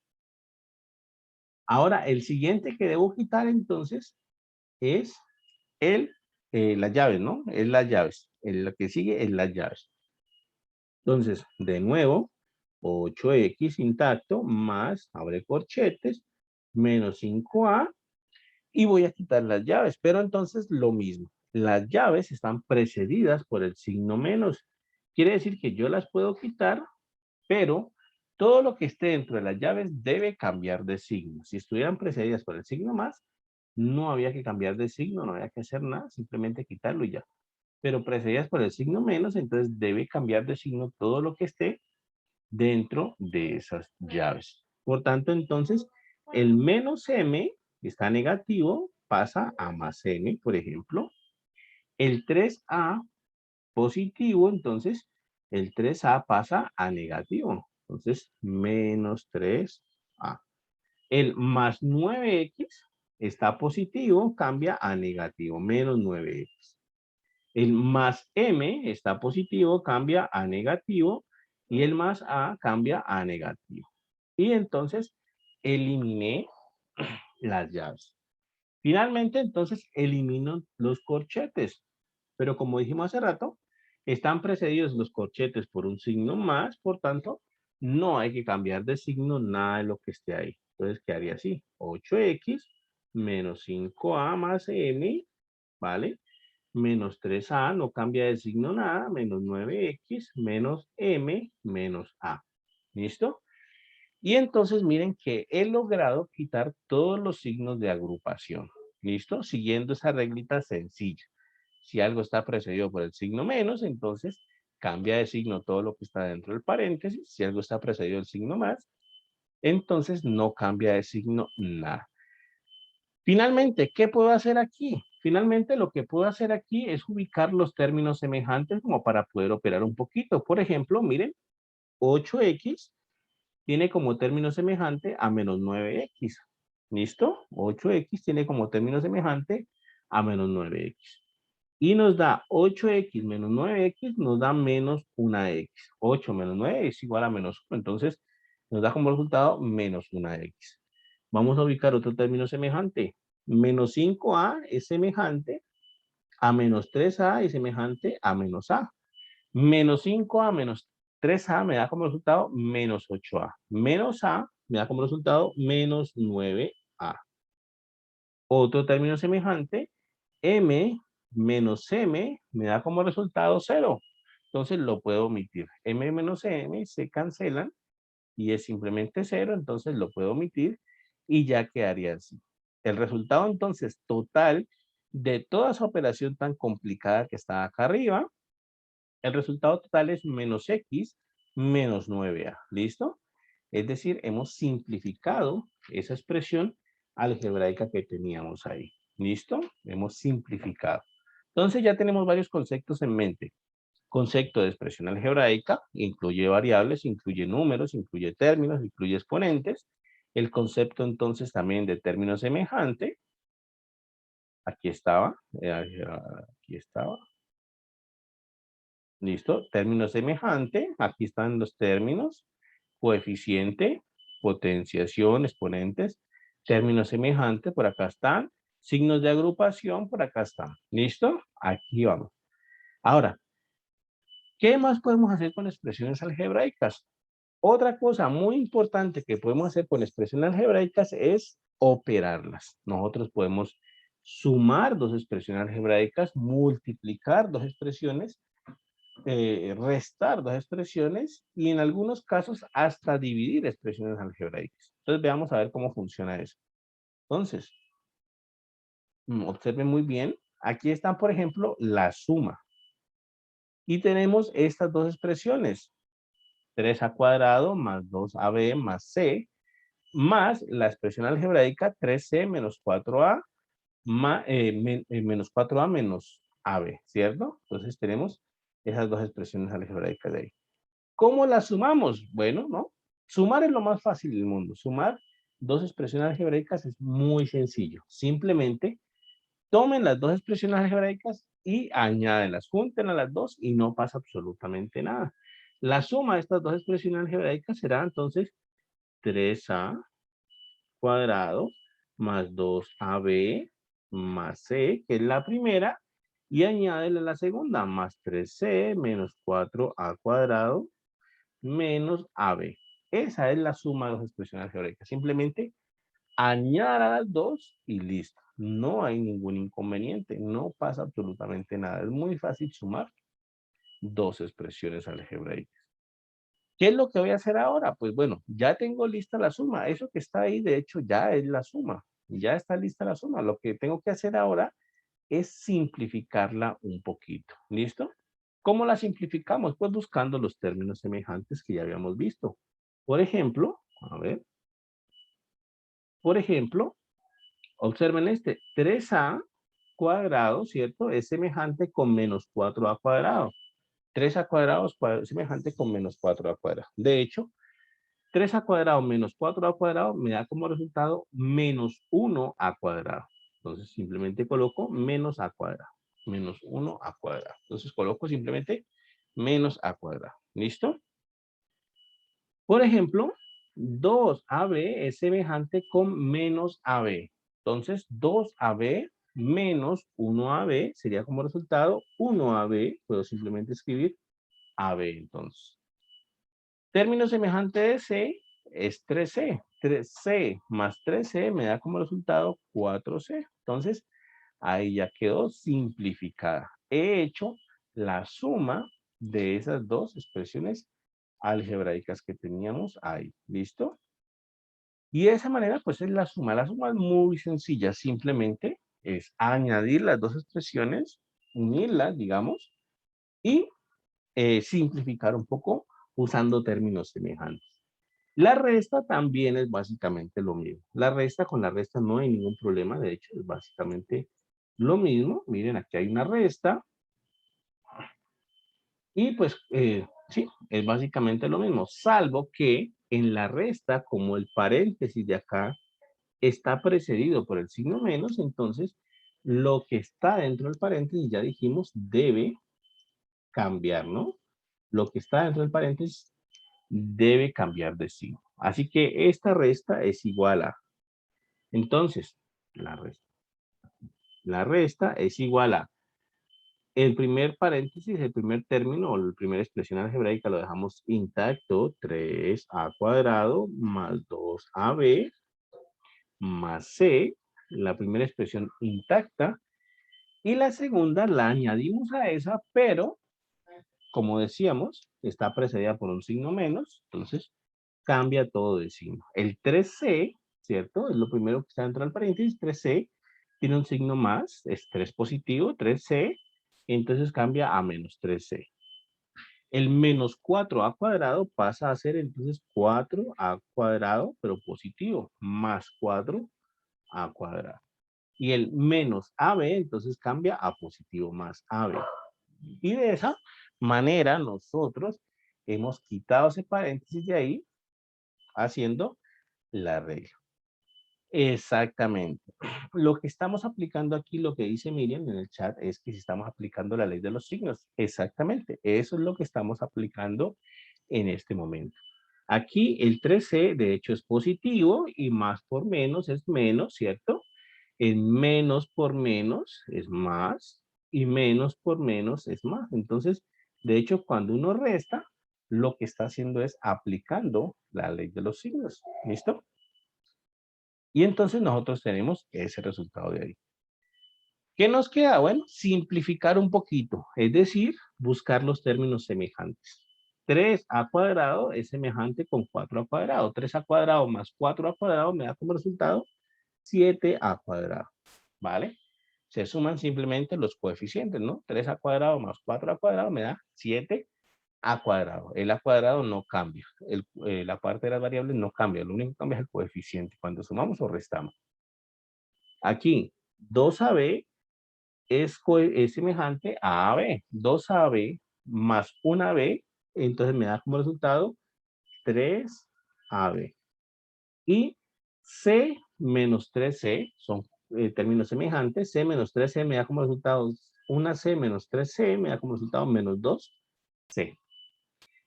Ahora, el siguiente que debo quitar entonces es las llaves, ¿no? Es las llaves. Lo que sigue es las llaves. Entonces, de nuevo, 8x intacto más, abre corchetes, menos 5a. y voy a quitar las llaves, pero entonces lo mismo. Las llaves están precedidas por el signo menos. Quiere decir que yo las puedo quitar, pero todo lo que esté dentro de las llaves debe cambiar de signo. Si estuvieran precedidas por el signo más, no había que cambiar de signo, no había que hacer nada, simplemente quitarlo y ya. Pero precedidas por el signo menos, entonces debe cambiar de signo todo lo que esté dentro de esas llaves. Por tanto, entonces, el menos m está negativo, pasa a más m, por ejemplo. El 3a positivo, entonces, el 3a pasa a negativo. Entonces, menos 3a. El más 9x está positivo, cambia a negativo, menos 9x. El más m está positivo, cambia a negativo, y el más a cambia a negativo. Y entonces eliminé las llaves. Finalmente, entonces elimino los corchetes. Pero como dijimos hace rato, están precedidos los corchetes por un signo más, por tanto, no hay que cambiar de signo nada de lo que esté ahí. Entonces quedaría así, 8x menos 5a más m, ¿vale? Menos 3a, no cambia de signo nada, menos 9x, menos m, menos a. ¿Listo? Y entonces miren que he logrado quitar todos los signos de agrupación. ¿Listo? Siguiendo esa reglita sencilla. Si algo está precedido por el signo menos, entonces cambia de signo todo lo que está dentro del paréntesis. Si algo está precedido del signo más, entonces no cambia de signo nada. Finalmente, ¿qué puedo hacer aquí? Finalmente, lo que puedo hacer aquí es ubicar los términos semejantes como para poder operar un poquito. Por ejemplo, miren, 8x tiene como término semejante a menos 9x. ¿Listo? 8x tiene como término semejante a menos 9x. Y nos da 8x menos 9x, nos da menos 1x. 8 menos 9 es igual a menos 1. Entonces, nos da como resultado menos 1x. Vamos a ubicar otro término semejante. Menos 5a es semejante a menos 3a y semejante a menos a. Menos 5a menos 3a me da como resultado menos 8a. Menos a me da como resultado menos 9a. Otro término semejante, m menos m me da como resultado 0. Entonces lo puedo omitir. M menos m se cancelan y es simplemente 0, entonces lo puedo omitir y ya quedaría así. El resultado entonces total de toda esa operación tan complicada que está acá arriba, el resultado total es menos x menos 9a. ¿Listo? Es decir, hemos simplificado esa expresión algebraica que teníamos ahí. ¿Listo? Hemos simplificado. Entonces ya tenemos varios conceptos en mente. Concepto de expresión algebraica incluye variables, incluye números, incluye términos, incluye exponentes. El concepto entonces también de término semejante. Aquí estaba. Aquí estaba. ¿Listo? Término semejante. Aquí están los términos. Coeficiente, potenciación, exponentes. Término semejante, por acá están. Signos de agrupación, por acá están. ¿Listo? Aquí vamos. Ahora, ¿qué más podemos hacer con expresiones algebraicas? Otra cosa muy importante que podemos hacer con expresiones algebraicas es operarlas. Nosotros podemos sumar dos expresiones algebraicas, multiplicar dos expresiones, restar dos expresiones y en algunos casos hasta dividir expresiones algebraicas. Entonces veamos a ver cómo funciona eso. Entonces, observen muy bien. Aquí está, por ejemplo, la suma. Y tenemos estas dos expresiones. 3a cuadrado más 2ab más c, más la expresión algebraica 3c menos 4a menos 4a menos ab, ¿cierto? Entonces tenemos esas dos expresiones algebraicas de ahí. ¿Cómo las sumamos? Bueno, ¿no? Sumar es lo más fácil del mundo. Sumar dos expresiones algebraicas es muy sencillo. Simplemente tomen las dos expresiones algebraicas y añádenlas, junten a las dos y no pasa absolutamente nada. La suma de estas dos expresiones algebraicas será entonces 3a cuadrado más 2ab más c, que es la primera, y añádele la segunda, más 3c menos 4a cuadrado menos ab. Esa es la suma de las expresiones algebraicas. Simplemente añadan a las dos y listo. no hay ningún inconveniente, no pasa absolutamente nada. Es muy fácil sumar dos expresiones algebraicas. ¿Qué es lo que voy a hacer ahora? Pues bueno, ya tengo lista la suma. Eso que está ahí, de hecho, ya es la suma. Ya está lista la suma. Lo que tengo que hacer ahora es simplificarla un poquito. ¿Listo? ¿Cómo la simplificamos? Pues buscando los términos semejantes que ya habíamos visto. Por ejemplo, a ver. Por ejemplo, observen este. 3a cuadrado, ¿cierto? Es semejante con menos 4a cuadrado. 3a cuadrado es semejante con menos 4a cuadrado. De hecho, 3a cuadrado menos 4a cuadrado me da como resultado menos 1a cuadrado. Entonces simplemente coloco menos a cuadrado. Menos 1a cuadrado. Entonces coloco simplemente menos a cuadrado. ¿Listo? Por ejemplo, 2ab es semejante con menos ab. Entonces 2ab menos 1ab sería como resultado 1ab. Puedo simplemente escribir ab entonces. Término semejante de C es 3C. 3C más 3C me da como resultado 4C. Entonces, ahí ya quedó simplificada. He hecho la suma de esas dos expresiones algebraicas que teníamos ahí. ¿Listo? Y de esa manera, pues es la suma. La suma es muy sencilla. Simplemente es añadir las dos expresiones, unirlas, digamos, y simplificar un poco usando términos semejantes. La resta también es básicamente lo mismo. La resta con la resta no hay ningún problema, de hecho es básicamente lo mismo. Miren, aquí hay una resta y pues sí, es básicamente lo mismo, salvo que en la resta, como el paréntesis de acá está precedido por el signo menos, entonces lo que está dentro del paréntesis, ya dijimos, debe cambiar, ¿no? Lo que está dentro del paréntesis debe cambiar de signo. Así que esta resta es igual a, entonces, la resta es igual a, el primer paréntesis, el primer término o la primera expresión algebraica lo dejamos intacto, 3a cuadrado más 2ab más c, la primera expresión intacta, y la segunda la añadimos a esa, pero como decíamos, está precedida por un signo menos, entonces cambia todo de signo. El 3C, ¿cierto? Es lo primero que está dentro del paréntesis, 3C, tiene un signo más, es 3 positivo, 3C, entonces cambia a menos 3C. El menos 4a cuadrado pasa a ser entonces 4a cuadrado, pero positivo, más 4a cuadrado. Y el menos AB entonces cambia a positivo más AB. Y de esa manera nosotros hemos quitado ese paréntesis de ahí haciendo la regla. Exactamente. Lo que estamos aplicando aquí, lo que dice Miriam en el chat, es que si estamos aplicando la ley de los signos. Exactamente. Eso es lo que estamos aplicando en este momento. Aquí el 3C de hecho es positivo y más por menos es menos, ¿cierto? En menos por menos es más y menos por menos es más. Entonces, de hecho, cuando uno resta, lo que está haciendo es aplicando la ley de los signos. ¿Listo? Y entonces nosotros tenemos ese resultado de ahí. ¿Qué nos queda? Bueno, simplificar un poquito, es decir, buscar los términos semejantes. 3a cuadrado es semejante con 4a cuadrado. 3a cuadrado más 4a cuadrado me da como resultado 7a cuadrado. ¿Vale? Se suman simplemente los coeficientes, ¿no? 3a cuadrado más 4a cuadrado me da 7a cuadrado. El a cuadrado no cambia. La parte de las variables no cambia. Lo único que cambia es el coeficiente cuando sumamos o restamos. Aquí, 2ab es semejante a AB. 2AB más 1AB, entonces me da como resultado 3AB. Y C menos 3C son términos semejantes. C menos 3C me da como resultado 1C menos 3C, me da como resultado menos 2C.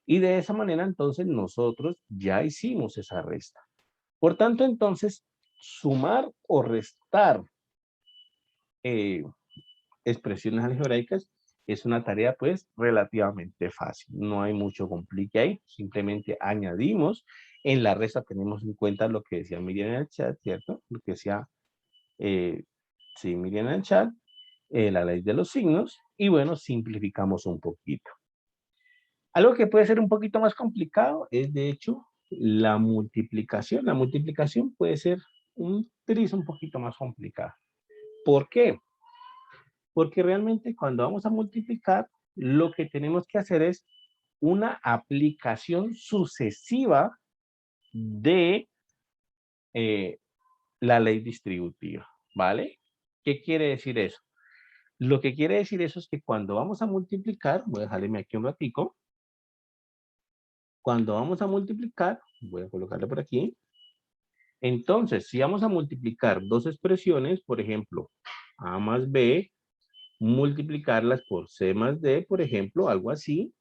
Y de esa manera, entonces, nosotros ya hicimos esa resta. Por tanto, entonces, sumar o restar expresiones algebraicas es una tarea, pues, relativamente fácil. No hay mucho complique ahí. Simplemente añadimos. En la resta tenemos en cuenta lo que decía Miriam en el chat, ¿cierto? Lo que decía Sí, miren en el chat, la ley de los signos, y bueno, simplificamos un poquito. Algo que puede ser un poquito más complicado es, de hecho, la multiplicación. La multiplicación puede ser un tris un poquito más complicada. ¿Por qué? Porque realmente cuando vamos a multiplicar, lo que tenemos que hacer es una aplicación sucesiva de la ley distributiva, ¿vale? ¿Qué quiere decir eso? Lo que quiere decir eso es que cuando vamos a multiplicar, voy a dejarme aquí un ratico, cuando vamos a multiplicar, voy a colocarle por aquí, entonces, si vamos a multiplicar dos expresiones, por ejemplo, A más B, multiplicarlas por C más D, por ejemplo, algo así.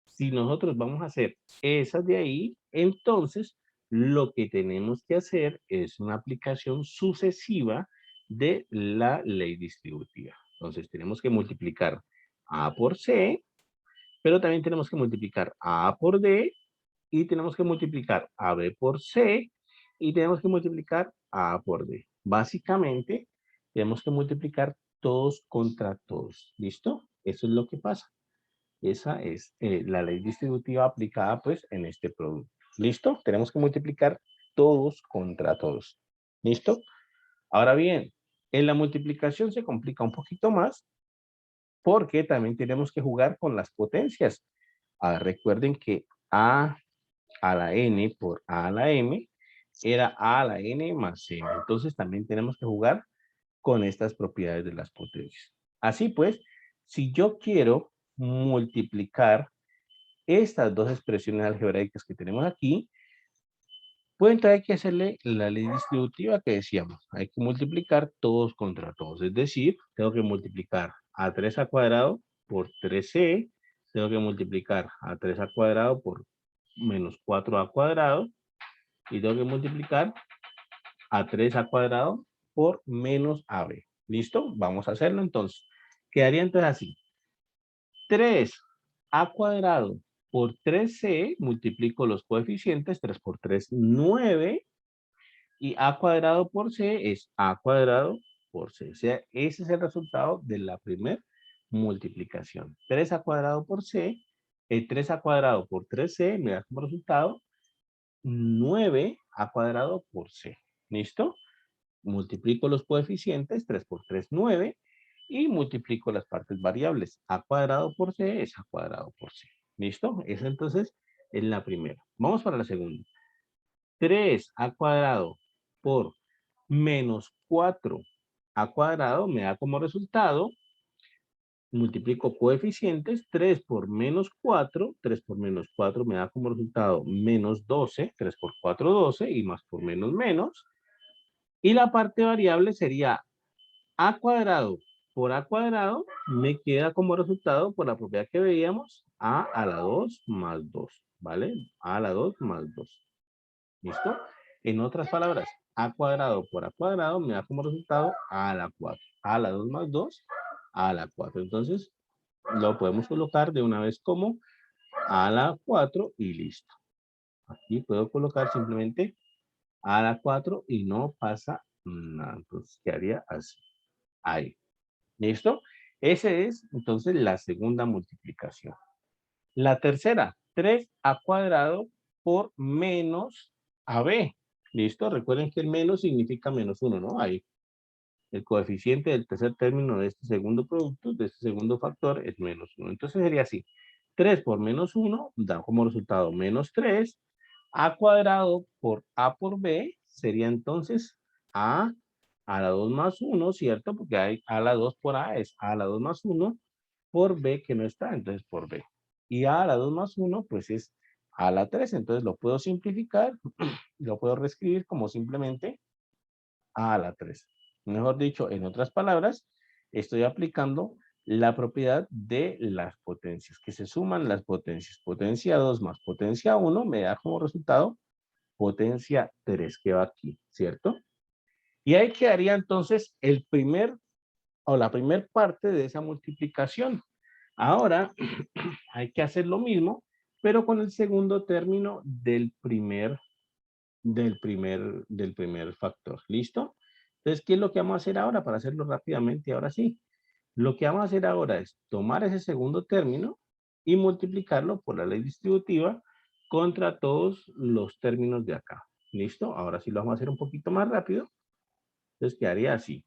Si nosotros vamos a hacer esas de ahí, entonces lo que tenemos que hacer es una aplicación sucesiva de la ley distributiva. Entonces tenemos que multiplicar A por C, pero también tenemos que multiplicar A por D y tenemos que multiplicar AB por C y tenemos que multiplicar A por D. Básicamente, tenemos que multiplicar todos contra todos. ¿Listo? Eso es lo que pasa. Esa es la ley distributiva aplicada pues en este producto. ¿Listo? Tenemos que multiplicar todos contra todos. ¿Listo? Ahora bien, en la multiplicación se complica un poquito más porque también tenemos que jugar con las potencias. Recuerden que a la n por a la m era a la n más m. Entonces también tenemos que jugar con estas propiedades de las potencias. Así pues, si yo quiero multiplicar estas dos expresiones algebraicas que tenemos aquí, pues entonces hay que hacerle la ley distributiva que decíamos. Hay que multiplicar todos contra todos. Es decir, tengo que multiplicar a3 al cuadrado por 3c. Tengo que multiplicar a3 al cuadrado por menos 4a al cuadrado. Y tengo que multiplicar a3 al cuadrado por menos ab. ¿Listo? Vamos a hacerlo entonces. Quedaría entonces así. 3a cuadrado por 3c, multiplico los coeficientes, 3 por 3, 9, y a cuadrado por c es a cuadrado por c. O sea, ese es el resultado de la primera multiplicación. 3a cuadrado por c, 3a cuadrado por 3c me da como resultado 9a cuadrado por c. ¿Listo? Multiplico los coeficientes, 3 por 3, 9, y multiplico las partes variables. A cuadrado por c es a cuadrado por c. ¿Listo? Esa entonces es la primera. Vamos para la segunda. 3a cuadrado por menos 4a cuadrado me da como resultado, multiplico coeficientes, 3 por menos 4, 3 por menos 4 me da como resultado menos 12, 3 por 4, 12, y más por menos menos. Y la parte variable sería a cuadrado por a cuadrado, me queda como resultado, por la propiedad que veíamos, a la 2 más 2, ¿vale? A la 2 más 2. ¿Listo? En otras palabras, a cuadrado por a cuadrado me da como resultado a la 4. A la 2 más 2, a la 4. Entonces, lo podemos colocar de una vez como a la 4 y listo. Aquí puedo colocar simplemente a la 4 y no pasa nada. Entonces, quedaría así. Ahí. ¿Listo? Esa es entonces la segunda multiplicación. La tercera, 3a cuadrado por menos ab. ¿Listo? Recuerden que el menos significa menos 1, ¿no? Ahí. El coeficiente del tercer término de este segundo producto, de este segundo factor, es menos 1. Entonces sería así. 3 por menos 1 da como resultado menos 3. A cuadrado por a por b sería entonces a la 2 más 1, ¿cierto? Porque hay a la 2 por a es a la 2 más 1 por b que no está, entonces por b. Y a la 2 más 1 pues es a la 3, entonces lo puedo simplificar, lo puedo reescribir como simplemente a la 3. Mejor dicho, en otras palabras, estoy aplicando la propiedad de las potencias, que se suman las potencias. Potencia 2 más potencia 1 me da como resultado potencia 3 que va aquí, ¿cierto? Y ahí quedaría entonces el primer o la primera parte de esa multiplicación. Ahora hay que hacer lo mismo, pero con el segundo término del primer factor. ¿Listo? Entonces, ¿qué es lo que vamos a hacer ahora? Para hacerlo rápidamente, ahora sí. Lo que vamos a hacer ahora es tomar ese segundo término y multiplicarlo por la ley distributiva contra todos los términos de acá. ¿Listo? Ahora sí lo vamos a hacer un poquito más rápido. Entonces quedaría así.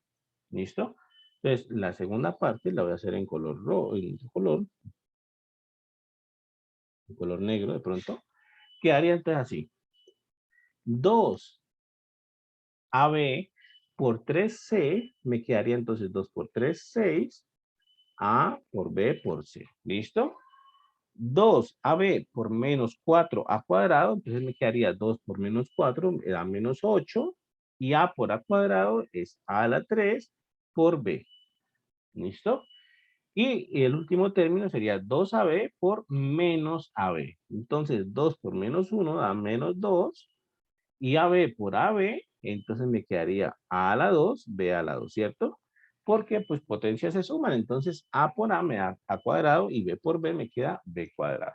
¿Listo? Entonces, la segunda parte la voy a hacer en color rojo, en color negro de pronto. Quedaría entonces así. 2AB por 3C, me quedaría entonces 2 por 3, 6. A por B por C. ¿Listo? 2AB por menos 4A cuadrado, entonces me quedaría 2 por menos 4, me da menos 8. Y A por A cuadrado es A a la 3 por B. ¿Listo? Y el último término sería 2AB por menos AB. Entonces, 2 por menos 1 da menos 2. Y AB por AB, entonces me quedaría A a la 2, B a la 2, ¿cierto? Porque pues potencias se suman. Entonces, A por A me da A cuadrado y B por B me queda B cuadrado.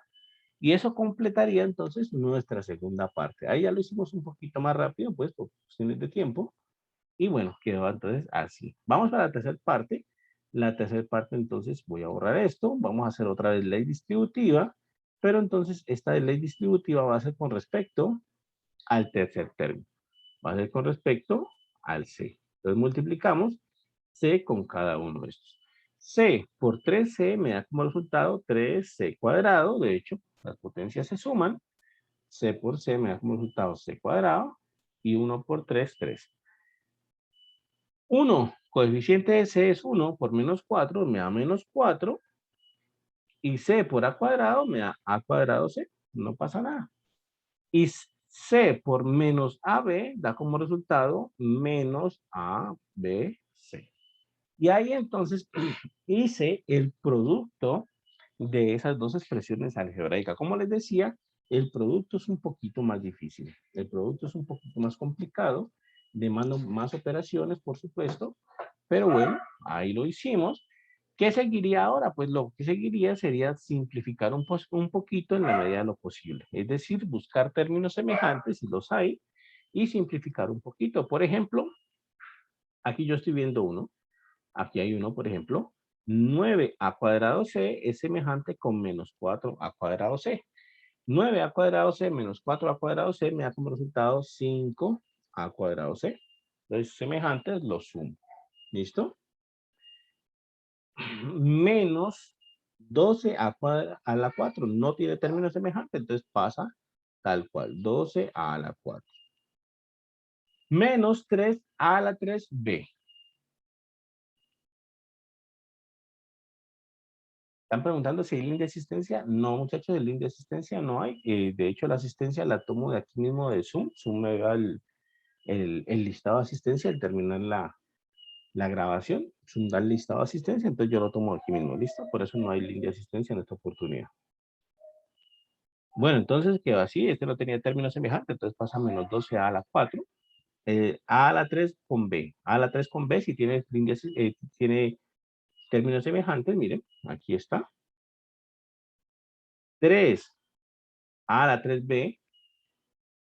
Y eso completaría entonces nuestra segunda parte. Ahí ya lo hicimos un poquito más rápido, pues por cuestiones de tiempo. Y bueno, quedó entonces así. Vamos para la tercera parte. La tercera parte, entonces, voy a borrar esto. Vamos a hacer otra vez ley distributiva. Pero entonces, esta ley distributiva va a ser con respecto al tercer término. Va a ser con respecto al C. Entonces, multiplicamos C con cada uno de estos. C por 3C me da como resultado 3C cuadrado. De hecho, las potencias se suman. C por C me da como resultado C cuadrado. Y 1 por 3, 3. 1, coeficiente de C es 1 por menos 4, me da menos 4. Y C por A cuadrado me da A cuadrado C. No pasa nada. Y C por menos AB da como resultado menos ABC. Y ahí entonces hice el producto de esas dos expresiones algebraicas. Como les decía, el producto es un poquito más difícil. El producto es un poquito más complicado. Demanda más operaciones, por supuesto. Pero bueno, ahí lo hicimos. ¿Qué seguiría ahora? Pues lo que seguiría sería simplificar un poquito en la medida de lo posible. Es decir, buscar términos semejantes, si los hay, y simplificar un poquito. Por ejemplo, aquí yo estoy viendo uno. Aquí hay uno, por ejemplo. 9a cuadrado c es semejante con menos 4a cuadrado c. 9a cuadrado c menos 4a cuadrado c me da como resultado 5a cuadrado c. Entonces, semejantes los sumo. ¿Listo? Menos 12 a la 4 no tiene término semejante, entonces pasa tal cual, 12 a la 4. Menos 3 a la 3b. ¿Están preguntando si hay link de asistencia? No, muchachos, el link de asistencia no hay. De hecho, la asistencia la tomo de aquí mismo de Zoom. Zoom me da el listado de asistencia al terminar la grabación. Zoom da el listado de asistencia, entonces yo lo tomo aquí mismo, ¿listo? Por eso no hay link de asistencia en esta oportunidad. Bueno, entonces quedó así. Este no tenía término semejante, entonces pasa menos 12 a la 4. A a la 3 con B. A a la 3 con B, si tiene, tiene términos semejantes, miren, aquí está. 3 a la 3B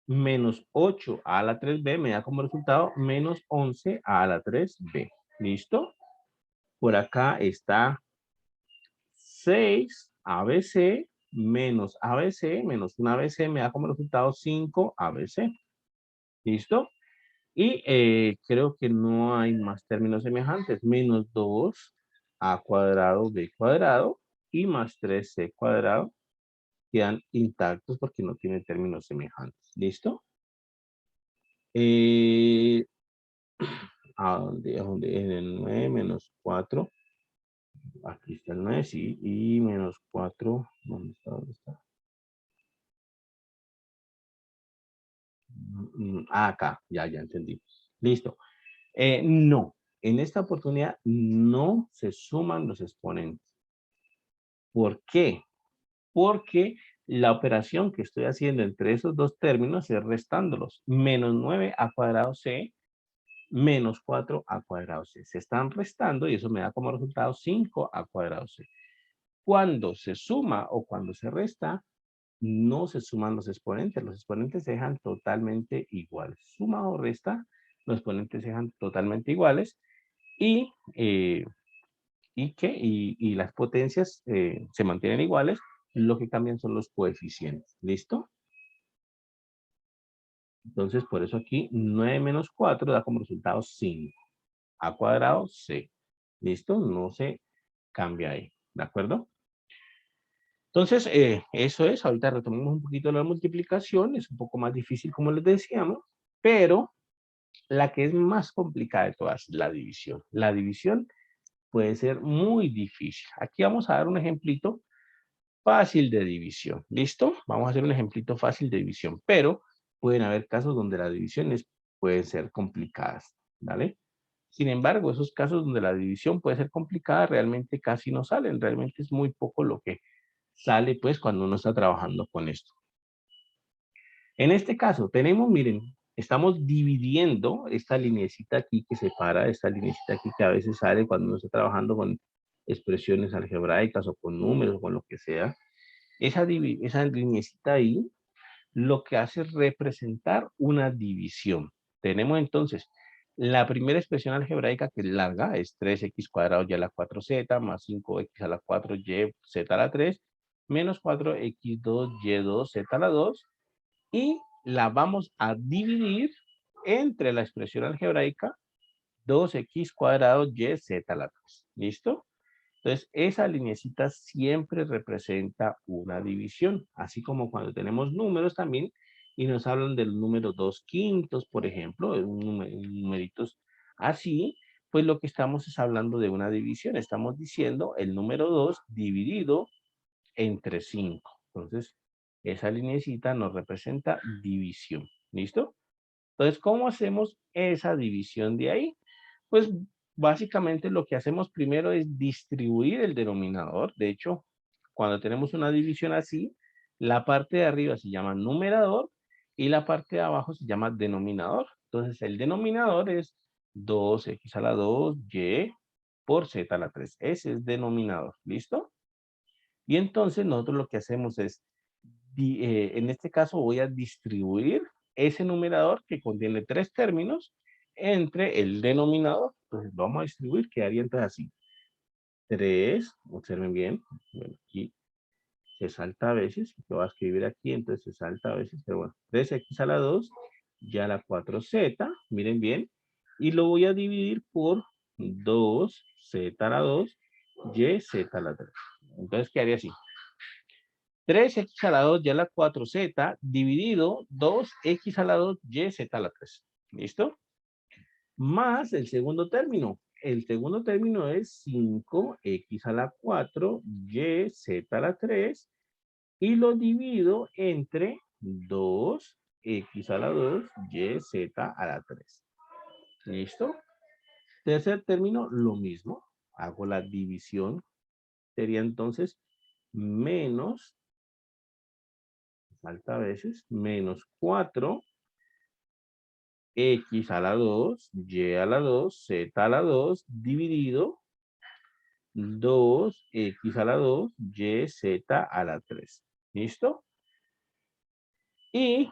menos 8 a la 3B me da como resultado menos 11 a la 3B. ¿Listo? Por acá está 6 ABC menos ABC menos 1 ABC me da como resultado 5 ABC. ¿Listo? Y creo que no hay más términos semejantes. Menos 2 a cuadrado b cuadrado y más 3c cuadrado quedan intactos porque no tienen términos semejantes. ¿Listo? ¿A dónde? ¿A dónde? En el 9 menos 4. Aquí está el 9, sí. Y menos 4. ¿Dónde está? ¿Dónde está? Acá. Ya entendí. Listo. No. En esta oportunidad no se suman los exponentes. ¿Por qué? Porque la operación que estoy haciendo entre esos dos términos es restándolos. Menos 9 a cuadrado c, menos 4 a cuadrado c. Se están restando y eso me da como resultado 5 a cuadrado c. Cuando se suma o cuando se resta, no se suman los exponentes se dejan totalmente iguales. Suma o resta, los exponentes se dejan totalmente iguales y, y las potencias se mantienen iguales, lo que cambian son los coeficientes. ¿Listo? Entonces, por eso aquí 9 menos 4 da como resultado 5. A cuadrado, C. ¿Listo? No se cambia ahí. ¿De acuerdo? Entonces, eso es. Ahorita retomamos un poquito la multiplicación. Es un poco más difícil, como les decíamos, pero la que es más complicada de todas es la división. La división puede ser muy difícil. Aquí vamos a dar un ejemplito fácil de división. ¿Listo? Vamos a hacer un ejemplito fácil de división, pero pueden haber casos donde las divisiones pueden ser complicadas. ¿Vale? Sin embargo, esos casos donde la división puede ser complicada realmente casi no salen. Realmente es muy poco lo que sale pues cuando uno está trabajando con esto. En este caso tenemos, miren, estamos dividiendo esta linecita aquí que separa, esta linecita aquí que a veces sale cuando uno está trabajando con expresiones algebraicas o con números o con lo que sea. Esa linecita ahí lo que hace es representar una división. Tenemos entonces la primera expresión algebraica que es larga, es 3x cuadrado y a la 4z más 5x a la 4y z a la 3 menos 4x2y2 z a la 2 y la vamos a dividir entre la expresión algebraica 2x cuadrado y z a la 3. ¿Listo? Entonces, esa linecita siempre representa una división, así como cuando tenemos números también y nos hablan del número 2 quintos, por ejemplo, numeritos así, pues lo que estamos es hablando de una división. Estamos diciendo el número 2 dividido entre 5. Entonces, esa linecita nos representa división. ¿Listo? Entonces, ¿cómo hacemos esa división de ahí? Pues básicamente lo que hacemos primero es distribuir el denominador. De hecho, cuando tenemos una división así, la parte de arriba se llama numerador y la parte de abajo se llama denominador. Entonces, el denominador es 2x a la 2, y por z a la 3. Ese es denominador. ¿Listo? Y entonces nosotros lo que hacemos es, en este caso voy a distribuir ese numerador que contiene 3 términos entre el denominador. Entonces vamos a distribuir, quedaría entonces así. 3, observen bien, bueno, aquí se salta a veces, lo voy a escribir aquí, entonces se salta a veces, pero bueno, 3x a la 2, ya la 4z, miren bien, y lo voy a dividir por 2z a la 2, y z a la 3. Entonces quedaría así. 3x a la 2 y a la 4z dividido 2x a la 2 y z a la 3. ¿Listo? Más el segundo término. El segundo término es 5x a la 4 y z a la 3 y lo divido entre 2x a la 2 y z a la 3. ¿Listo? Tercer término, lo mismo. Hago la división. Sería entonces menos, falta a veces, menos 4 x a la 2, y a la 2, z a la 2, dividido 2x a la 2, y, z a la 3. ¿Listo? Y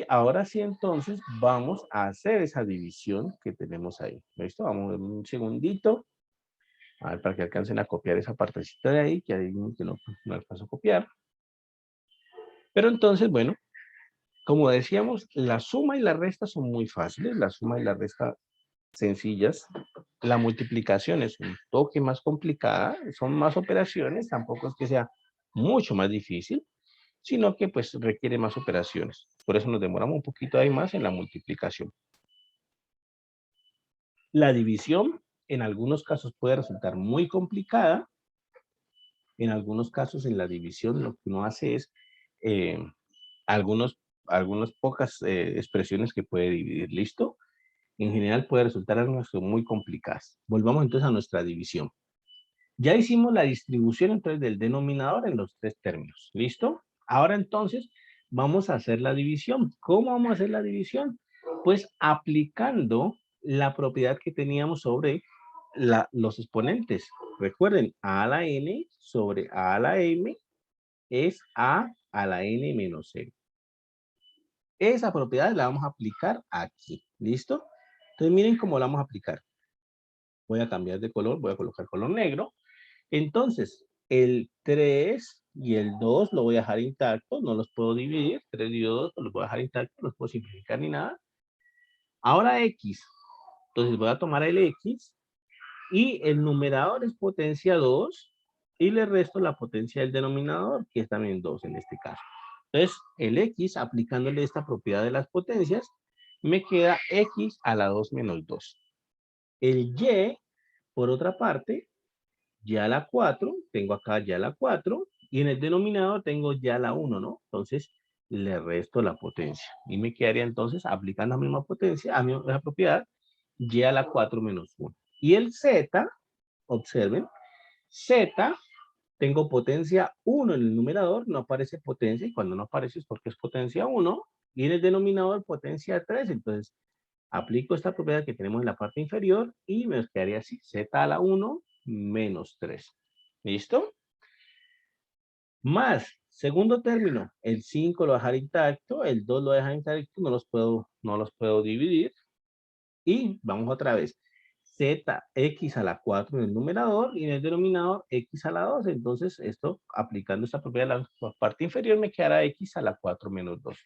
ahora sí, entonces, vamos a hacer esa división que tenemos ahí. ¿Listo? Vamos a ver un segundito. A ver, para que alcancen a copiar esa partecita de ahí, que hay uno que no alcanzo a copiar. Pero entonces, bueno, como decíamos, la suma y la resta son muy fáciles. La suma y la resta sencillas. La multiplicación es un toque más complicada, son más operaciones, tampoco es que sea mucho más difícil, sino que pues requiere más operaciones. Por eso nos demoramos un poquito ahí más en la multiplicación. La división en algunos casos puede resultar muy complicada. En algunos casos en la división lo que uno hace es eh, algunas pocas expresiones que puede dividir. ¿Listo? En general puede resultar algo muy complicadas. Volvamos entonces a nuestra división. Ya hicimos la distribución entonces del denominador en los 3 términos. ¿Listo? Ahora entonces vamos a hacer la división. ¿Cómo vamos a hacer la división? Pues aplicando la propiedad que teníamos sobre los exponentes. Recuerden, a a la n sobre a la m es a la n menos 0. Esa propiedad la vamos a aplicar aquí. ¿Listo? Entonces miren cómo la vamos a aplicar. Voy a cambiar de color, voy a colocar color negro. Entonces, el 3 y el 2 lo voy a dejar intacto, no los puedo dividir. 3 y 2 los voy a dejar intactos, no los puedo simplificar ni nada. Ahora x. Entonces voy a tomar el x y el numerador es potencia 2 y le resto la potencia del denominador, que es también 2 en este caso. Entonces, el x, aplicándole esta propiedad de las potencias, me queda x a la 2 menos 2. El y, por otra parte, ya la 4, tengo acá ya la 4, y en el denominador tengo ya la 1, ¿no? Entonces, le resto la potencia. Y me quedaría entonces, aplicando la misma potencia, a la propiedad, y a la 4 menos 1. Y el z, observen, z, tengo potencia 1 en el numerador, no aparece potencia, y cuando no aparece es porque es potencia 1, y en el denominador potencia 3, entonces aplico esta propiedad que tenemos en la parte inferior, y me quedaría así, z a la 1 menos 3. ¿Listo? Más, segundo término, el 5 lo voy a dejar intacto, el 2 lo voy a dejar intacto, no los puedo dividir, y vamos otra vez. Z, x a la 4 en el numerador y en el denominador x a la 2. Entonces, esto, aplicando esta propiedad de la parte inferior, me quedará x a la 4 menos 2.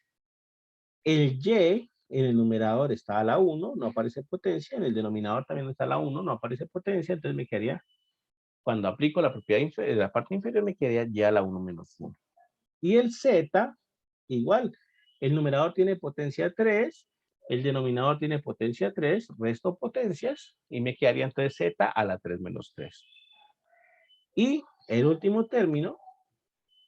El y en el numerador está a la 1, no aparece potencia. En el denominador también está a la 1, no aparece potencia. Entonces, me quedaría, cuando aplico la propiedad de la parte inferior, me quedaría ya a la 1 menos 1. Y el z, igual. El numerador tiene potencia 3. El denominador tiene potencia 3, resto potencias, y me quedaría entonces z a la 3 menos 3. Y el último término,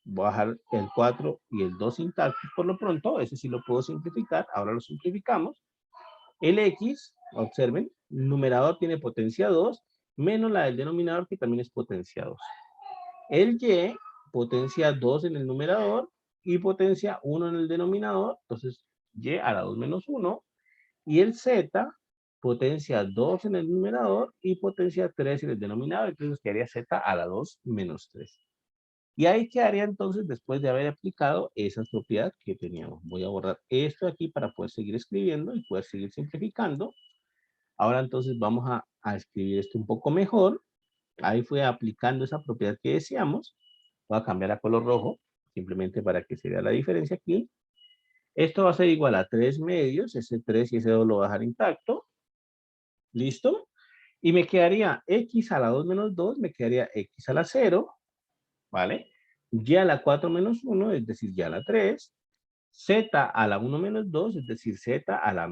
voy a dejar el 4 y el 2 intactos por lo pronto, ese sí lo puedo simplificar, ahora lo simplificamos. El x, observen, el numerador tiene potencia 2, menos la del denominador que también es potencia 2. El y, potencia 2 en el numerador y potencia 1 en el denominador, entonces y a la 2 menos 1. Y el z, potencia 2 en el numerador y potencia 3 en el denominador. Entonces quedaría z a la 2 menos 3. Y ahí quedaría entonces después de haber aplicado esas propiedades que teníamos. Voy a borrar esto aquí para poder seguir escribiendo y poder seguir simplificando. Ahora entonces vamos a escribir esto un poco mejor. Ahí fue aplicando esa propiedad que decíamos. Voy a cambiar a color rojo, simplemente para que se vea la diferencia aquí. Esto va a ser igual a 3 medios, ese 3 y ese 2 lo voy a dejar intacto. ¿Listo? Y me quedaría x a la 2 menos 2, me quedaría x a la 0, ¿vale? Y a la 4 menos 1, es decir, y a la 3. Z a la 1 menos 2, es decir, z a la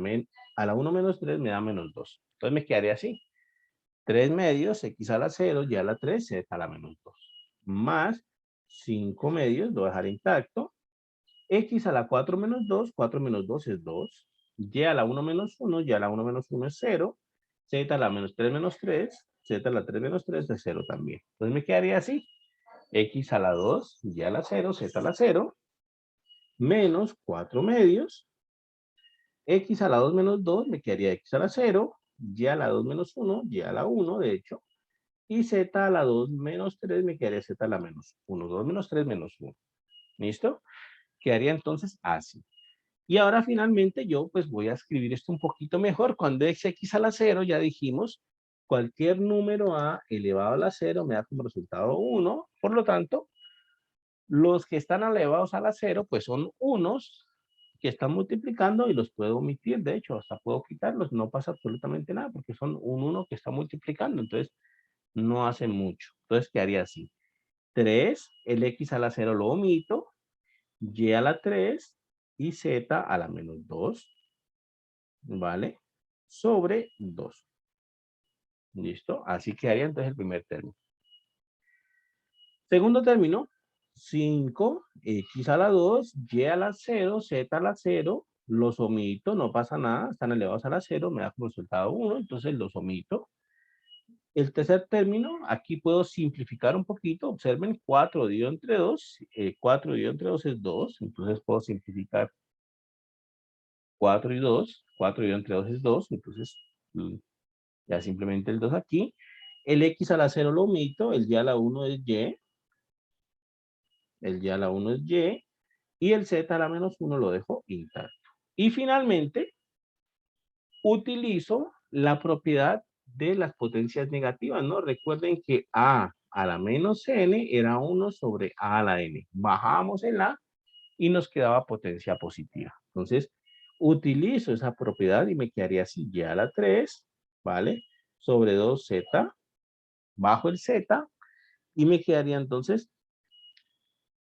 1 menos 3 me da menos 2. Entonces me quedaría así. 3 medios, x a la 0, y a la 3, z a la menos 2. Más 5 medios, lo voy a dejar intacto. X a la 4 menos 2, 4 menos 2 es 2. Y a la 1 menos 1, y a la 1 menos 1 es 0. Z a la menos 3, Z a la 3 menos 3 es 0 también. Entonces me quedaría así. X a la 2, y a la 0, Z a la 0, menos 4 medios. X a la 2 menos 2 me quedaría X a la 0, Y a la 2 menos 1, Y a la 1, de hecho. Y Z a la 2 menos 3 me quedaría Z a la menos 1. 2 menos 3 menos 1. ¿Listo? Quedaría entonces así. Y ahora finalmente yo pues voy a escribir esto un poquito mejor. Cuando es x a la 0, ya dijimos, cualquier número a elevado a la 0 me da como resultado 1. Por lo tanto, los que están elevados a la 0 pues son unos que están multiplicando y los puedo omitir. De hecho, hasta puedo quitarlos. No pasa absolutamente nada porque son un 1 que está multiplicando. Entonces, no hace mucho. Entonces, quedaría así. 3, el x a la 0 lo omito. Y a la 3 y z a la menos 2, ¿vale? Sobre 2. ¿Listo? Así quedaría entonces el primer término. Segundo término, 5, x a la 2, y a la 0, z a la 0, los omito, no pasa nada, están elevados a la 0, me da como resultado 1, entonces los omito. El tercer término, aquí puedo simplificar un poquito, observen, 4 dividido entre 2, 4 dividido entre 2 es 2, entonces puedo simplificar 4 y 2, 4 dividido entre 2 es 2, entonces ya simplemente el 2 aquí. El X a la 0 lo omito, el Y a la 1 es Y, el Y a la 1 es Y, y el Z a la menos 1 lo dejo intacto. Y finalmente, utilizo la propiedad de las potencias negativas, ¿no? Recuerden que a la menos n era 1 sobre a la n. Bajamos el a y nos quedaba potencia positiva. Entonces, utilizo esa propiedad y me quedaría así, y a la 3, ¿vale? Sobre 2z, bajo el z, y me quedaría entonces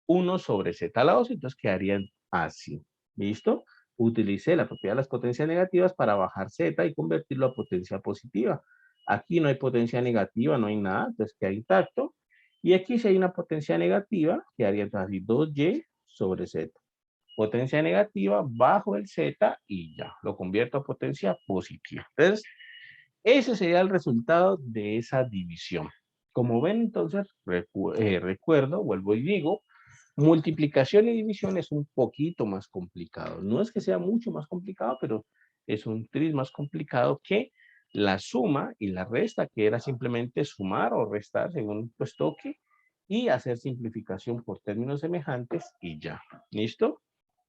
1 sobre z a la 2, entonces quedarían así. ¿Listo? Utilicé la propiedad de las potencias negativas para bajar z y convertirlo a potencia positiva. Aquí no hay potencia negativa, no hay nada, entonces queda intacto. Y aquí si hay una potencia negativa, quedaría entonces así 2y sobre z. Potencia negativa bajo el z y ya, lo convierto a potencia positiva. Entonces, ese sería el resultado de esa división. Como ven, entonces, recuerdo, vuelvo y digo, multiplicación y división es un poquito más complicado. No es que sea mucho más complicado, pero es un tris más complicado que la suma y la resta, que era simplemente sumar o restar según pues toque, y hacer simplificación por términos semejantes y ya. ¿Listo?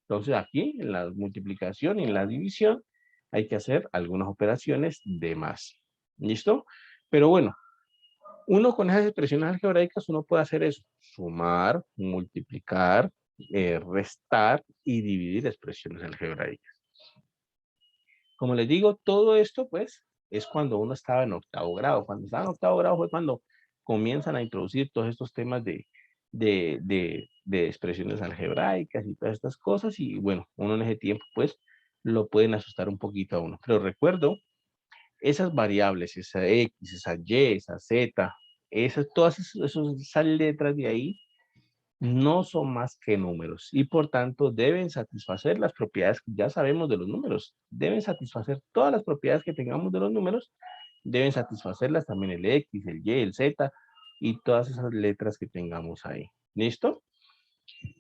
Entonces aquí en la multiplicación y en la división hay que hacer algunas operaciones de más. ¿Listo? Pero bueno, uno con esas expresiones algebraicas uno puede hacer eso. Sumar, multiplicar, restar y dividir expresiones algebraicas. Como les digo, todo esto pues es cuando uno estaba en octavo grado. Cuando estaba en octavo grado fue cuando comienzan a introducir todos estos temas de expresiones algebraicas y todas estas cosas. Y bueno, uno en ese tiempo pues lo pueden asustar un poquito a uno. Pero recuerdo, esas variables, esa X, esa Y, esa Z, todas esas letras de ahí no son más que números y por tanto deben satisfacer las propiedades que ya sabemos de los números. Deben satisfacer todas las propiedades que tengamos de los números, deben satisfacerlas también el X, el Y, el Z y todas esas letras que tengamos ahí. ¿Listo?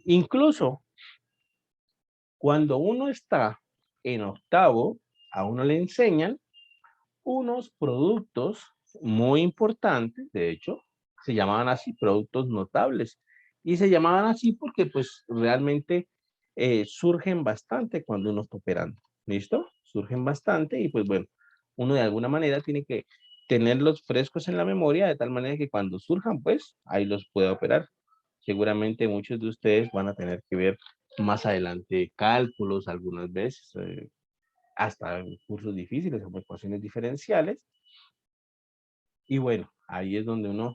Incluso cuando uno está en octavo, a uno le enseñan unos productos muy importantes, de hecho, se llamaban así, productos notables. Y se llamaban así porque pues realmente surgen bastante cuando uno está operando. ¿Listo? Surgen bastante y pues bueno, uno de alguna manera tiene que tenerlos frescos en la memoria de tal manera que cuando surjan pues ahí los pueda operar. Seguramente muchos de ustedes van a tener que ver más adelante cálculos algunas veces, hasta cursos difíciles como ecuaciones diferenciales. Y bueno, ahí es donde uno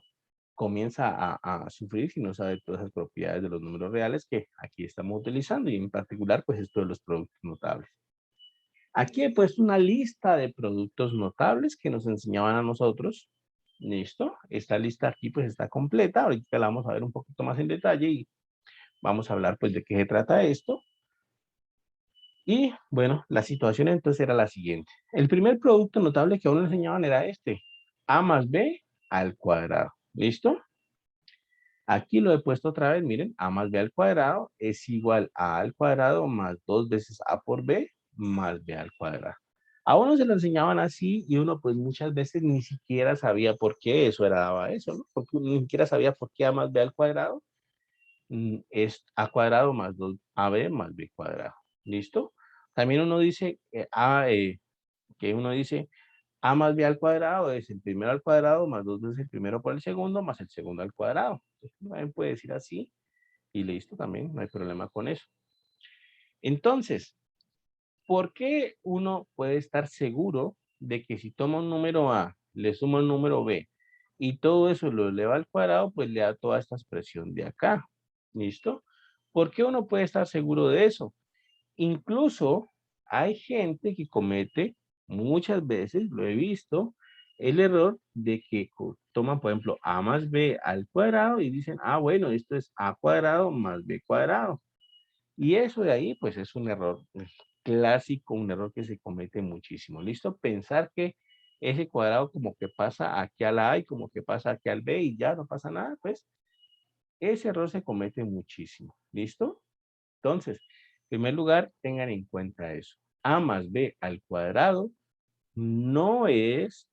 comienza a sufrir si no sabe todas esas propiedades de los números reales que aquí estamos utilizando y en particular pues esto de los productos notables. Aquí he puesto una lista de productos notables que nos enseñaban a nosotros. ¿Listo? Esta lista aquí pues está completa. Ahorita la vamos a ver un poquito más en detalle y vamos a hablar pues de qué se trata esto. Y bueno, la situación entonces era la siguiente. El primer producto notable que aún nos enseñaban era este. A más B al cuadrado. ¿Listo? Aquí lo he puesto otra vez, miren, a más b al cuadrado es igual a al cuadrado más 2 veces a por b más b al cuadrado. A uno se lo enseñaban así y uno pues muchas veces ni siquiera sabía por qué eso era daba eso, ¿no? Porque uno ni siquiera sabía por qué a más b al cuadrado es a cuadrado más 2ab más b cuadrado. ¿Listo? También uno dice, que uno dice a más b al cuadrado es el primero al cuadrado más 2 veces el primero por el segundo más el segundo al cuadrado. Entonces, también puede decir así y listo también, no hay problema con eso. Entonces, ¿por qué uno puede estar seguro de que si toma un número A, le suma un número B y todo eso lo eleva al cuadrado, pues le da toda esta expresión de acá? ¿Listo? ¿Por qué uno puede estar seguro de eso? Incluso hay gente que comete muchas veces, lo he visto, el error de que toman, por ejemplo, a más b al cuadrado y dicen, ah, bueno, esto es a cuadrado más b cuadrado. Y eso de ahí, pues es un error clásico, un error que se comete muchísimo. ¿Listo? Pensar que ese cuadrado como que pasa aquí a la A y como que pasa aquí al B y ya no pasa nada, pues ese error se comete muchísimo. ¿Listo? Entonces, en primer lugar, tengan en cuenta eso. A más B al cuadrado no es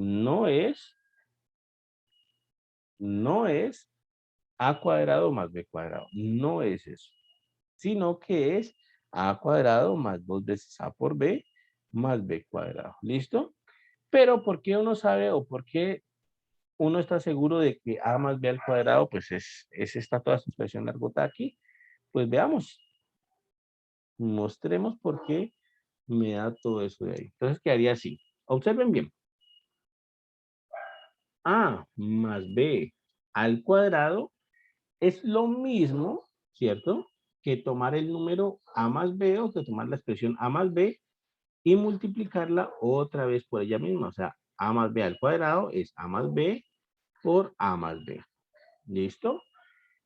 no es a cuadrado más b cuadrado. No es eso. Sino que es a cuadrado más 2 veces a por b más b cuadrado. ¿Listo? Pero ¿por qué uno sabe o por qué uno está seguro de que a más b al cuadrado, pues es esta toda esta expresión largota aquí? Pues veamos. Mostremos por qué me da todo eso de ahí. Entonces quedaría así. Observen bien. A más b al cuadrado es lo mismo, ¿cierto? Que tomar el número a más b o que tomar la expresión a más b y multiplicarla otra vez por ella misma. O sea, a más b al cuadrado es a más b por a más b. ¿Listo?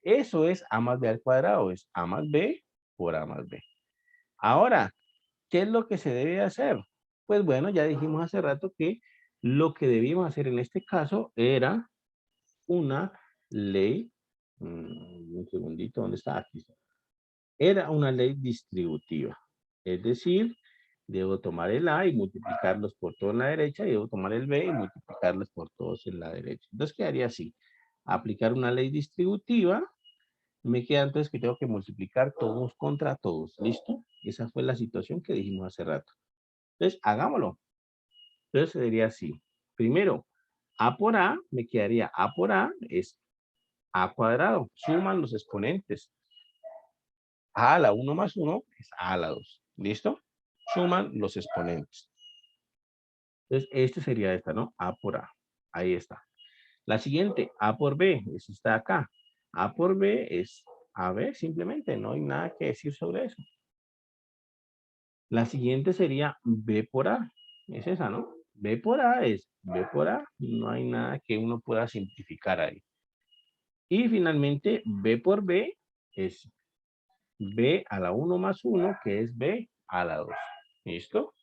Eso es a más b al cuadrado, es a más b por a más b. Ahora, ¿qué es lo que se debe hacer? Pues bueno, ya dijimos hace rato que lo que debíamos hacer en este caso era una ley, un segundito, ¿dónde está? Aquí está. Era una ley distributiva. Es decir, debo tomar el A y multiplicarlos por todo en la derecha y debo tomar el B y multiplicarlos por todos en la derecha. Entonces quedaría así. Aplicar una ley distributiva. Me queda entonces que tengo que multiplicar todos contra todos. ¿Listo? Esa fue la situación que dijimos hace rato. Entonces, hagámoslo. Entonces sería así. Primero, A por A, me quedaría A por A es A cuadrado. Suman los exponentes. A a la 1 más 1 es A a la 2. ¿Listo? Suman los exponentes. Entonces, este sería esta, ¿no? A por A. Ahí está. La siguiente, A por B. Eso está acá. A por B es AB simplemente. No hay nada que decir sobre eso. La siguiente sería B por A. Es esa, ¿no? B por A es B por A. No hay nada que uno pueda simplificar ahí. Y finalmente, B por B es B a la 1 más 1, que es B a la 2. ¿Listo?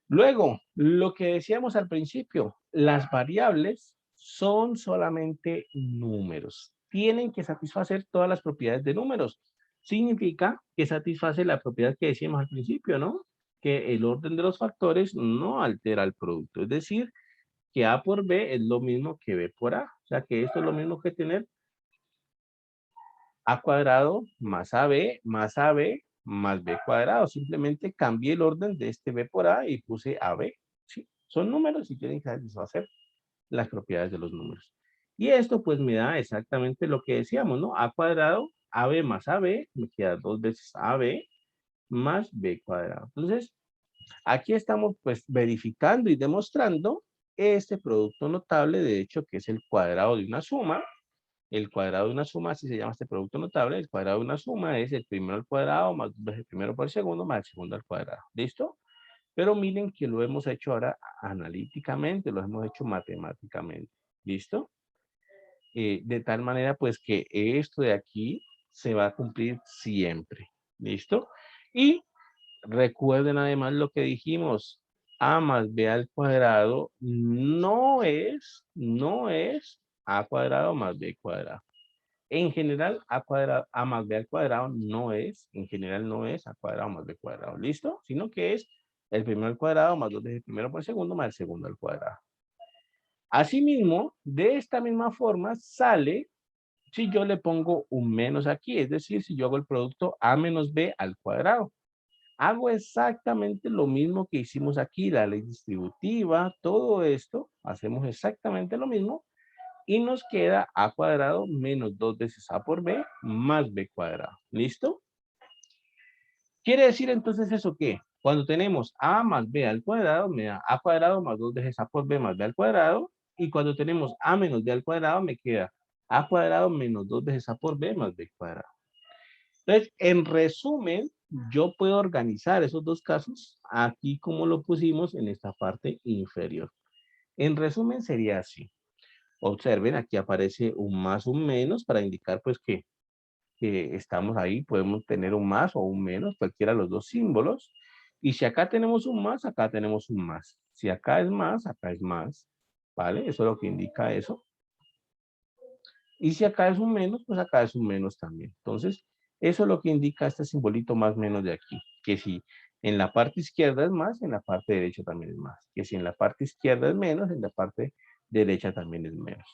Luego, lo que decíamos al principio, las variables son solamente números. Tienen que satisfacer todas las propiedades de números. Significa que satisface la propiedad que decíamos al principio, ¿no? Que el orden de los factores no altera el producto. Es decir, que A por B es lo mismo que B por A. O sea, que esto es lo mismo que tener A cuadrado más AB más AB más B cuadrado. Simplemente cambié el orden de este B por A y puse AB. ¿Sí? Son números y tienen que satisfacer las propiedades de los números. Y esto pues me da exactamente lo que decíamos, ¿no? A cuadrado, AB más AB, me queda 2 veces AB más B cuadrado. Entonces, aquí estamos pues verificando y demostrando este producto notable, de hecho, que es el cuadrado de una suma. El cuadrado de una suma, así se llama este producto notable. El cuadrado de una suma es el primero al cuadrado más el primero por el segundo más el segundo al cuadrado. ¿Listo? Pero miren que lo hemos hecho ahora analíticamente, lo hemos hecho matemáticamente. ¿Listo? De tal manera pues que esto de aquí se va a cumplir siempre. ¿Listo? Y recuerden además lo que dijimos. A más B al cuadrado no es A cuadrado más B cuadrado. En general, A cuadrado, A más B al cuadrado en general no es A cuadrado más B cuadrado, ¿listo? Sino que es el primero al cuadrado más 2 veces el primero por el segundo más el segundo al cuadrado. Asimismo, de esta misma forma sale si yo le pongo un menos aquí, es decir, si yo hago el producto A menos B al cuadrado. Hago exactamente lo mismo que hicimos aquí, la ley distributiva, todo esto, hacemos exactamente lo mismo, y nos queda A cuadrado menos 2 veces A por B más B cuadrado. ¿Listo? Quiere decir entonces eso que cuando tenemos A más B al cuadrado, me da A cuadrado más 2 veces A por B más B al cuadrado. Y cuando tenemos A menos B al cuadrado, me queda A cuadrado menos 2 veces A por B más B cuadrado. Entonces, en resumen, yo puedo organizar esos dos casos aquí como lo pusimos en esta parte inferior. En resumen, sería así. Observen, aquí aparece un más, un menos para indicar pues que estamos ahí, podemos tener un más o un menos, cualquiera de los dos símbolos. Y si acá tenemos un más, acá tenemos un más. Si acá es más, ¿vale? Eso es lo que indica eso. Y si acá es un menos, pues acá es un menos también. Entonces, Eso es lo que indica este simbolito más o menos de aquí, que si en la parte izquierda es más, en la parte derecha también es más, que si en la parte izquierda es menos, en la parte derecha también es menos.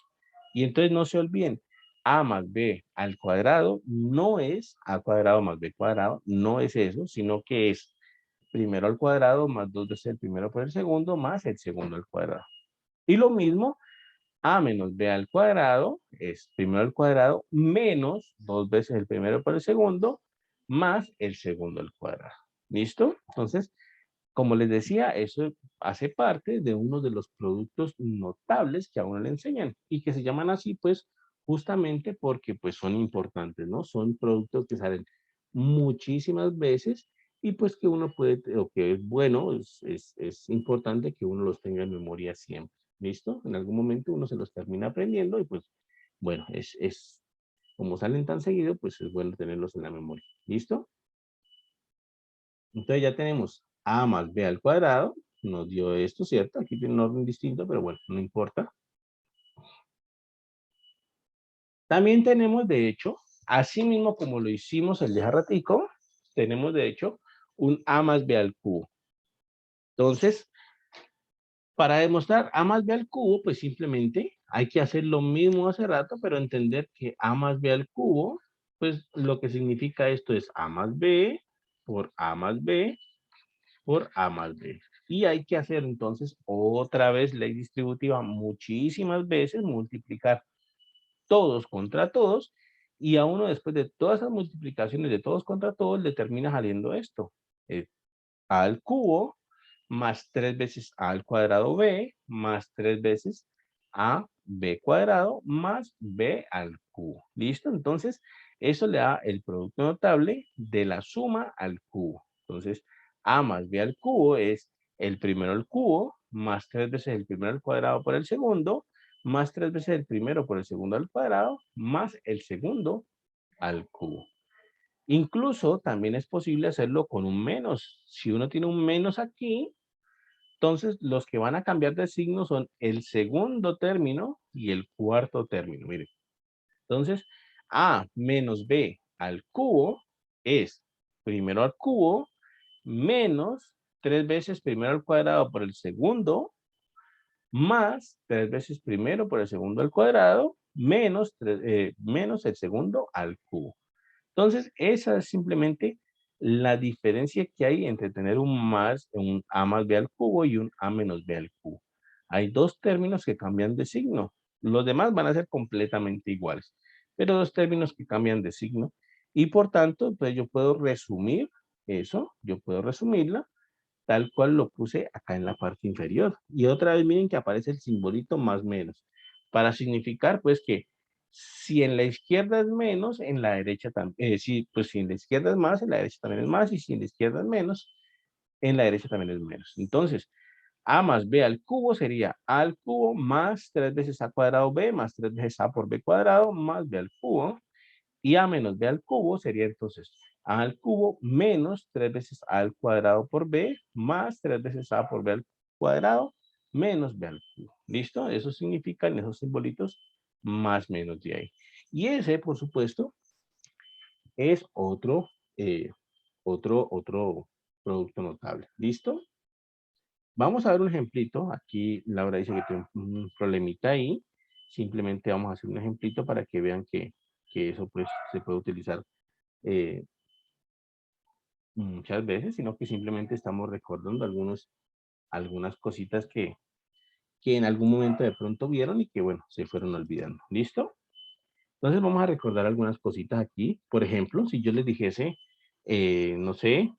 Y entonces no se olviden, a más b al cuadrado no es a cuadrado más b cuadrado, no es eso, sino que es primero al cuadrado más dos veces el primero por el segundo más el segundo al cuadrado. Y lo mismo, a menos b al cuadrado es primero al cuadrado menos dos veces el primero por el segundo más el segundo al cuadrado. ¿Listo? Entonces, como les decía, eso hace parte de uno de los productos notables que a uno le enseñan y que se llaman así, pues, justamente porque pues son importantes, ¿no? Son productos que salen muchísimas veces y pues que uno puede, o que es bueno, es importante que uno los tenga en memoria siempre. ¿Listo? En algún momento uno se los termina aprendiendo y pues, bueno, como salen tan seguido, pues es bueno tenerlos en la memoria. ¿Listo? Entonces ya tenemos a más b al cuadrado, nos dio esto, ¿cierto? Aquí tiene un orden distinto, pero bueno, no importa. También tenemos, de hecho, así mismo como lo hicimos el de hace ratico, tenemos, de hecho, un a más b al cubo. Entonces, para demostrar a más b al cubo, pues simplemente hay que hacer lo mismo hace rato, pero entender que a más b al cubo, pues lo que significa esto es a más b por a más b por A más B. Y hay que hacer entonces otra vez ley distributiva muchísimas veces, multiplicar todos contra todos, y a uno después de todas esas multiplicaciones de todos contra todos le termina saliendo esto. A al cubo más 3 veces A al cuadrado B más 3 veces A B cuadrado más B al cubo. ¿Listo? Entonces, eso le da el producto notable de la suma al cubo. Entonces, A más B al cubo es el primero al cubo más 3 veces el primero al cuadrado por el segundo más 3 veces el primero por el segundo al cuadrado más el segundo al cubo. Incluso también es posible hacerlo con un menos. Si uno tiene un menos aquí, entonces los que van a cambiar de signo son el segundo término y el cuarto término. Miren. Entonces, a menos b al cubo es primero al cubo menos 3 veces primero al cuadrado por el segundo más 3 veces primero por el segundo al cuadrado menos el segundo al cubo. Entonces, esa es simplemente la diferencia que hay entre tener un a más b al cubo y un a menos b al cubo. Hay dos términos que cambian de signo. Los demás van a ser completamente iguales, pero dos términos que cambian de signo. Y por tanto, pues yo puedo resumir eso, yo puedo resumirla tal cual lo puse acá en la parte inferior. Y otra vez miren que aparece el simbolito más menos, para significar pues que si en la izquierda es menos, en la derecha también, pues si en la izquierda es más, en la derecha también es más, y si en la izquierda es menos, en la derecha también es menos. Entonces, a más b al cubo sería a al cubo más 3 veces a cuadrado b más 3 veces a por b cuadrado más b al cubo. Y a menos b al cubo sería entonces a al cubo menos 3 veces a al cuadrado por b más 3 veces a por b al cuadrado menos b al cubo. ¿Listo? Eso significa en esos simbolitos más menos de ahí. Y ese, por supuesto, es eh, otro producto notable. ¿Listo? Vamos a ver un ejemplito. Aquí Laura dice que tiene un problemita ahí. Simplemente vamos a hacer un ejemplito para que vean que eso pues se puede utilizar eh, muchas veces, sino que simplemente estamos recordando algunas cositas que en algún momento de pronto vieron y que, bueno, se fueron olvidando. ¿Listo? Entonces vamos a recordar algunas cositas aquí. Por ejemplo, si yo les dijese, no sé,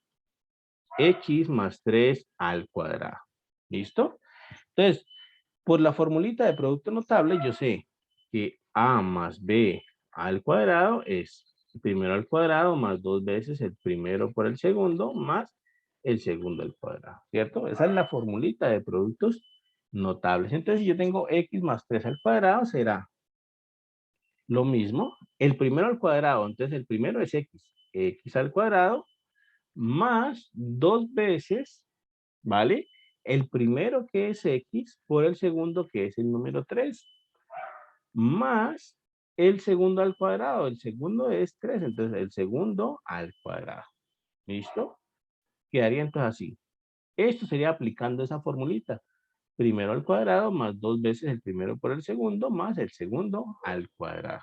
x más 3 al cuadrado. ¿Listo? Entonces, por la formulita de producto notable, yo sé que a más b al cuadrado es primero al cuadrado más dos veces el primero por el segundo más el segundo al cuadrado, ¿cierto? Esa es la formulita de productos notables. Entonces, si yo tengo x más 3 al cuadrado, será lo mismo. El primero al cuadrado, entonces el primero es x al cuadrado más dos veces, ¿vale? El primero que es x por el segundo que es el número 3 más el segundo al cuadrado. El segundo es 3, entonces el segundo al cuadrado. ¿Listo? Quedaría entonces así. Esto sería aplicando esa formulita. Primero al cuadrado más 2 veces el primero por el segundo más el segundo al cuadrado.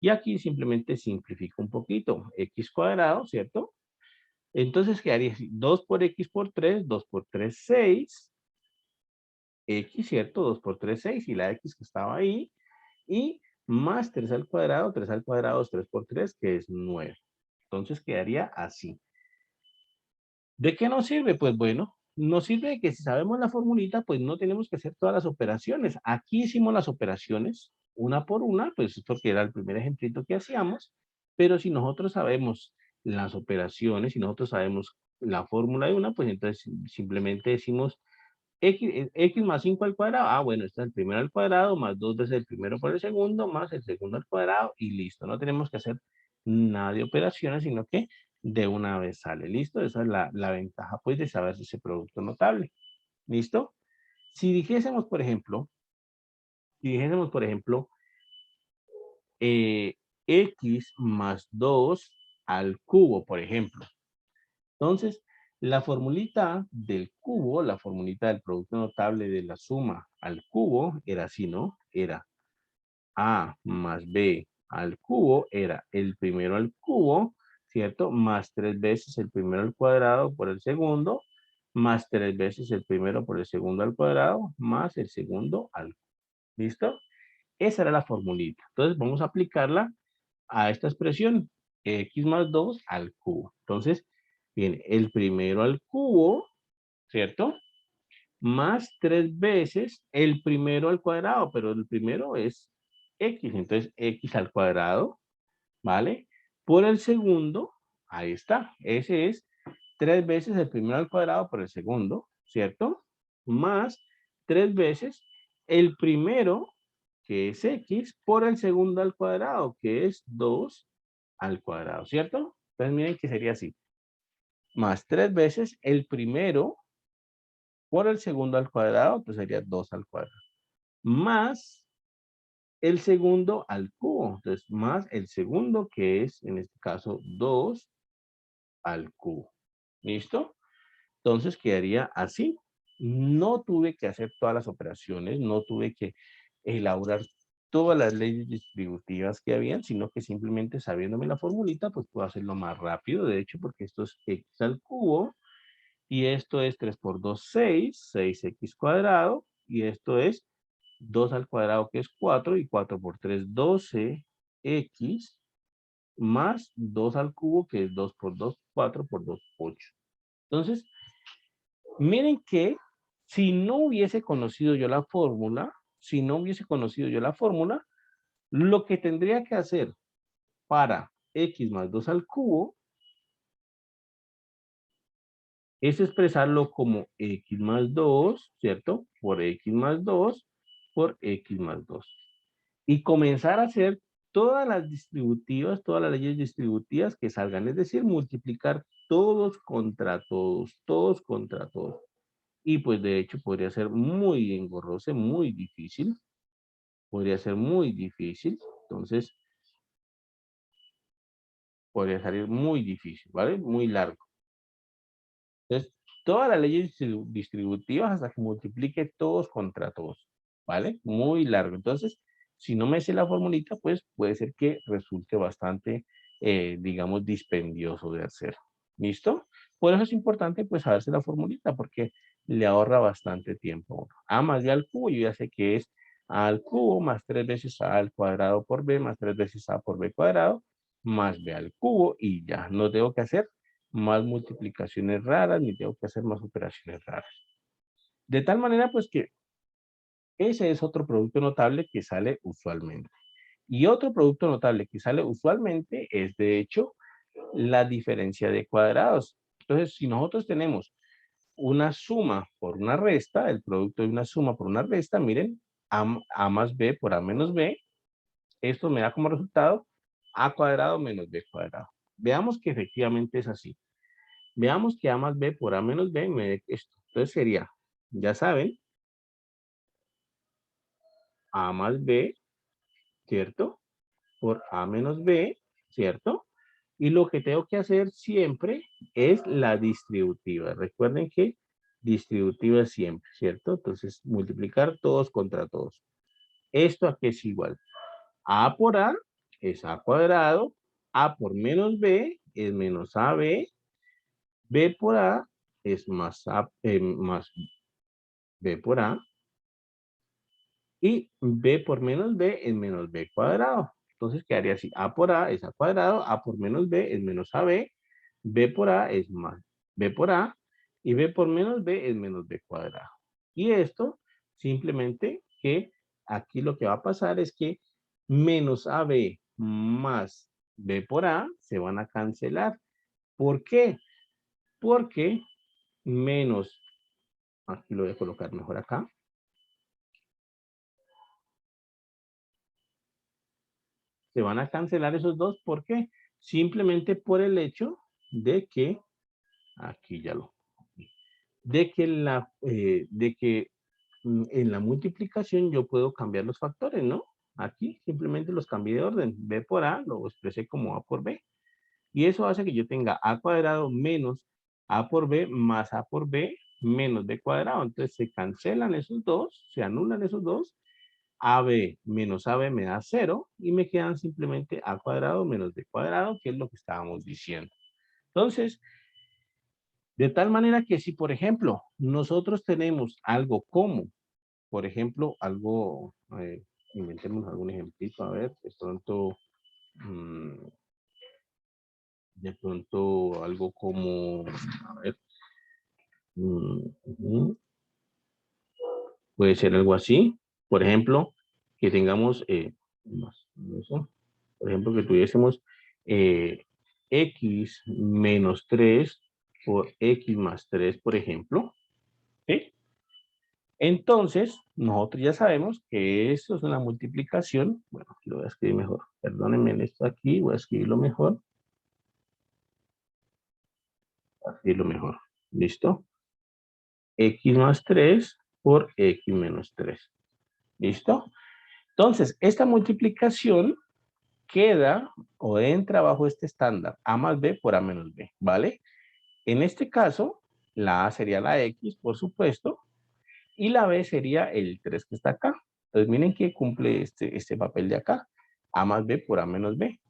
Y aquí simplemente simplifico un poquito. X cuadrado, ¿cierto? Entonces quedaría así. 2 por X por 3, 2 por 3, 6. X, ¿cierto? 2 por 3, 6. Y la X que estaba ahí. Y más 3 al cuadrado es 3 por 3, que es 9. Entonces quedaría así. ¿De qué nos sirve? Pues bueno, nos sirve de que si sabemos la formulita, pues no tenemos que hacer todas las operaciones. Aquí hicimos las operaciones una por una, pues porque era el primer ejemplito que hacíamos, pero si nosotros sabemos las operaciones, si nosotros sabemos la fórmula de una, pues entonces simplemente decimos X más 5 al cuadrado. Ah, bueno, está el primero al cuadrado, más 2 veces el primero por el segundo, más el segundo al cuadrado, y listo. No tenemos que hacer nada de operaciones, sino que de una vez sale. ¿Listo? Esa es la ventaja, pues, de saber ese producto notable. ¿Listo? Si dijésemos, por ejemplo, si dijésemos, por ejemplo, eh, X más 2 al cubo, por ejemplo. Entonces, la formulita del cubo, la formulita del producto notable de la suma al cubo, era así, ¿no? Era A más B al cubo, era el primero al cubo, ¿cierto? Más 3 veces el primero al cuadrado por el segundo, más 3 veces el primero por el segundo al cuadrado, más el segundo al cubo. ¿Listo? Esa era la formulita. Entonces, vamos a aplicarla a esta expresión, x más 2 al cubo. Entonces, viene el primero al cubo, ¿cierto? Más 3 veces el primero al cuadrado, pero el primero es x, entonces x al cuadrado, ¿vale? Por el segundo, ahí está, ese es 3 veces el primero al cuadrado por el segundo, ¿cierto? Más 3 veces el primero, que es x, por el segundo al cuadrado, que es 2 al cuadrado, ¿cierto? Entonces miren que sería así. Más 3 veces el primero por el segundo al cuadrado, pues sería 2 al cuadrado. Más el segundo al cubo. Entonces, más el segundo, que es en este caso 2 al cubo. ¿Listo? Entonces quedaría así. No tuve que hacer todas las operaciones, no tuve que elaborar todas las leyes distributivas que habían, sino que simplemente sabiéndome la formulita, pues puedo hacerlo más rápido. De hecho, porque esto es x al cubo, y esto es 3 por 2, 6, 6x cuadrado, y esto es 2 al cuadrado, que es 4, y 4 por 3, 12x, más 2 al cubo, que es 2 por 2, 4 por 2, 8. Entonces, miren que si no hubiese conocido yo la fórmula, si no hubiese conocido yo la fórmula, lo que tendría que hacer para x más 2 al cubo es expresarlo como x más 2, ¿cierto? Por x más 2 por x más 2. Y comenzar a hacer todas las distributivas, todas las leyes distributivas que salgan, es decir, multiplicar todos contra todos, todos contra todos. Y pues de hecho podría ser muy engorroso, muy difícil, podría ser muy difícil, entonces podría salir muy difícil, ¿vale? Muy largo. Entonces, todas las leyes distributivas hasta que multiplique todos contra todos, ¿vale? Muy largo. Entonces, si no me sé la formulita, pues puede ser que resulte bastante, digamos, dispendioso de hacer. ¿Listo? Por eso es importante, pues, saberse la formulita, porque le ahorra bastante tiempo. A más b al cubo, yo ya sé que es a al cubo más 3 veces a al cuadrado por b, más 3 veces a por b cuadrado, más b al cubo, y ya no tengo que hacer más multiplicaciones raras, ni tengo que hacer más operaciones raras. De tal manera, pues que ese es otro producto notable que sale usualmente. Y otro producto notable que sale usualmente es, de hecho, la diferencia de cuadrados. Entonces, si nosotros tenemos una suma por una resta, el producto de una suma por una resta, miren, a más b por a menos b, esto me da como resultado a cuadrado menos b cuadrado. Veamos que efectivamente es así. Veamos que A más B por A menos B me dé esto. Entonces sería, ya saben, A más B, ¿cierto? por A menos B, ¿cierto? Y lo que tengo que hacer siempre es la distributiva. Recuerden que distributiva siempre, ¿cierto? Entonces, multiplicar todos contra todos. ¿Esto a qué es igual? A por A es A cuadrado, A por menos B es menos AB, B por A es más más B por A, y B por menos B es menos B cuadrado. Entonces quedaría así, A por A es A cuadrado, A por menos B es menos AB, B por A es más B por A, y B por menos B es menos B cuadrado. Y esto, simplemente que aquí lo que va a pasar es que menos AB más B por A se van a cancelar. ¿Por qué? Porque menos, aquí lo voy a colocar mejor acá, se van a cancelar esos dos. ¿Por qué? Simplemente por el hecho de que, aquí ya lo, de que en la multiplicación yo puedo cambiar los factores, ¿no? Aquí simplemente los cambié de orden. B por A lo expresé como A por B. Y eso hace que yo tenga A cuadrado menos A por B más A por B menos B cuadrado. Entonces se cancelan esos dos, se anulan esos dos. AB menos AB me da 0 y me quedan simplemente A cuadrado menos B cuadrado, que es lo que estábamos diciendo. Entonces, de tal manera que si, por ejemplo, nosotros tenemos algo como, por ejemplo, algo, inventemos algún ejemplito, a ver, mm, de pronto algo como, a ver, ujú, puede ser algo así, por ejemplo, que tengamos, eso, por ejemplo, que tuviésemos x menos 3 por x más 3, por ejemplo, ¿sí? Entonces, nosotros ya sabemos que esto es una multiplicación. Bueno, aquí lo voy a escribir mejor. Perdónenme en esto aquí, voy a escribirlo mejor. Así lo mejor. ¿Listo? X más 3 por X menos 3. ¿Listo? Entonces, esta multiplicación queda o entra bajo este estándar, A más B por A menos B, ¿vale? En este caso, la A sería la X, por supuesto, y la B sería el 3 que está acá. Entonces, miren que cumple este papel de acá. A más B por A menos B.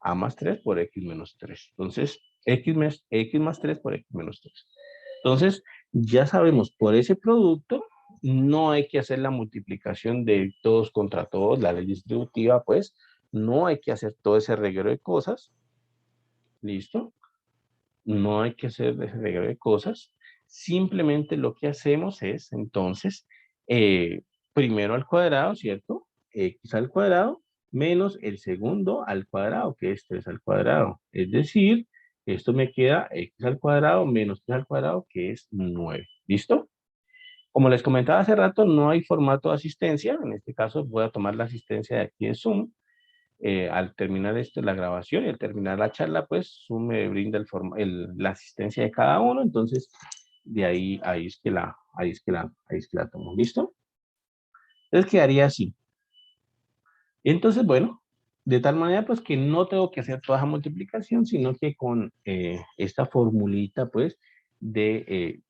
A más 3 por X menos 3. Entonces, X más 3 por X menos 3. Entonces, ya sabemos, por ese producto, no hay que hacer la multiplicación de todos contra todos, la ley distributiva, pues, no hay que hacer todo ese reguero de cosas. ¿Listo? No hay que hacer ese reguero de cosas. Simplemente lo que hacemos es, entonces, primero al cuadrado, ¿cierto? X al cuadrado menos el segundo al cuadrado, que es 3 al cuadrado. Es decir, esto me queda X al cuadrado menos 3 al cuadrado, que es 9. ¿Listo? Como les comentaba hace rato, no hay formato de asistencia. En este caso voy a tomar la asistencia de aquí en Zoom. Al terminar la grabación y al terminar la charla, pues Zoom me brinda la asistencia de cada uno. Entonces, de ahí es que la tomo. ¿Listo? Entonces quedaría así. Entonces, bueno, de tal manera pues que no tengo que hacer toda esa multiplicación, sino que con esta formulita pues de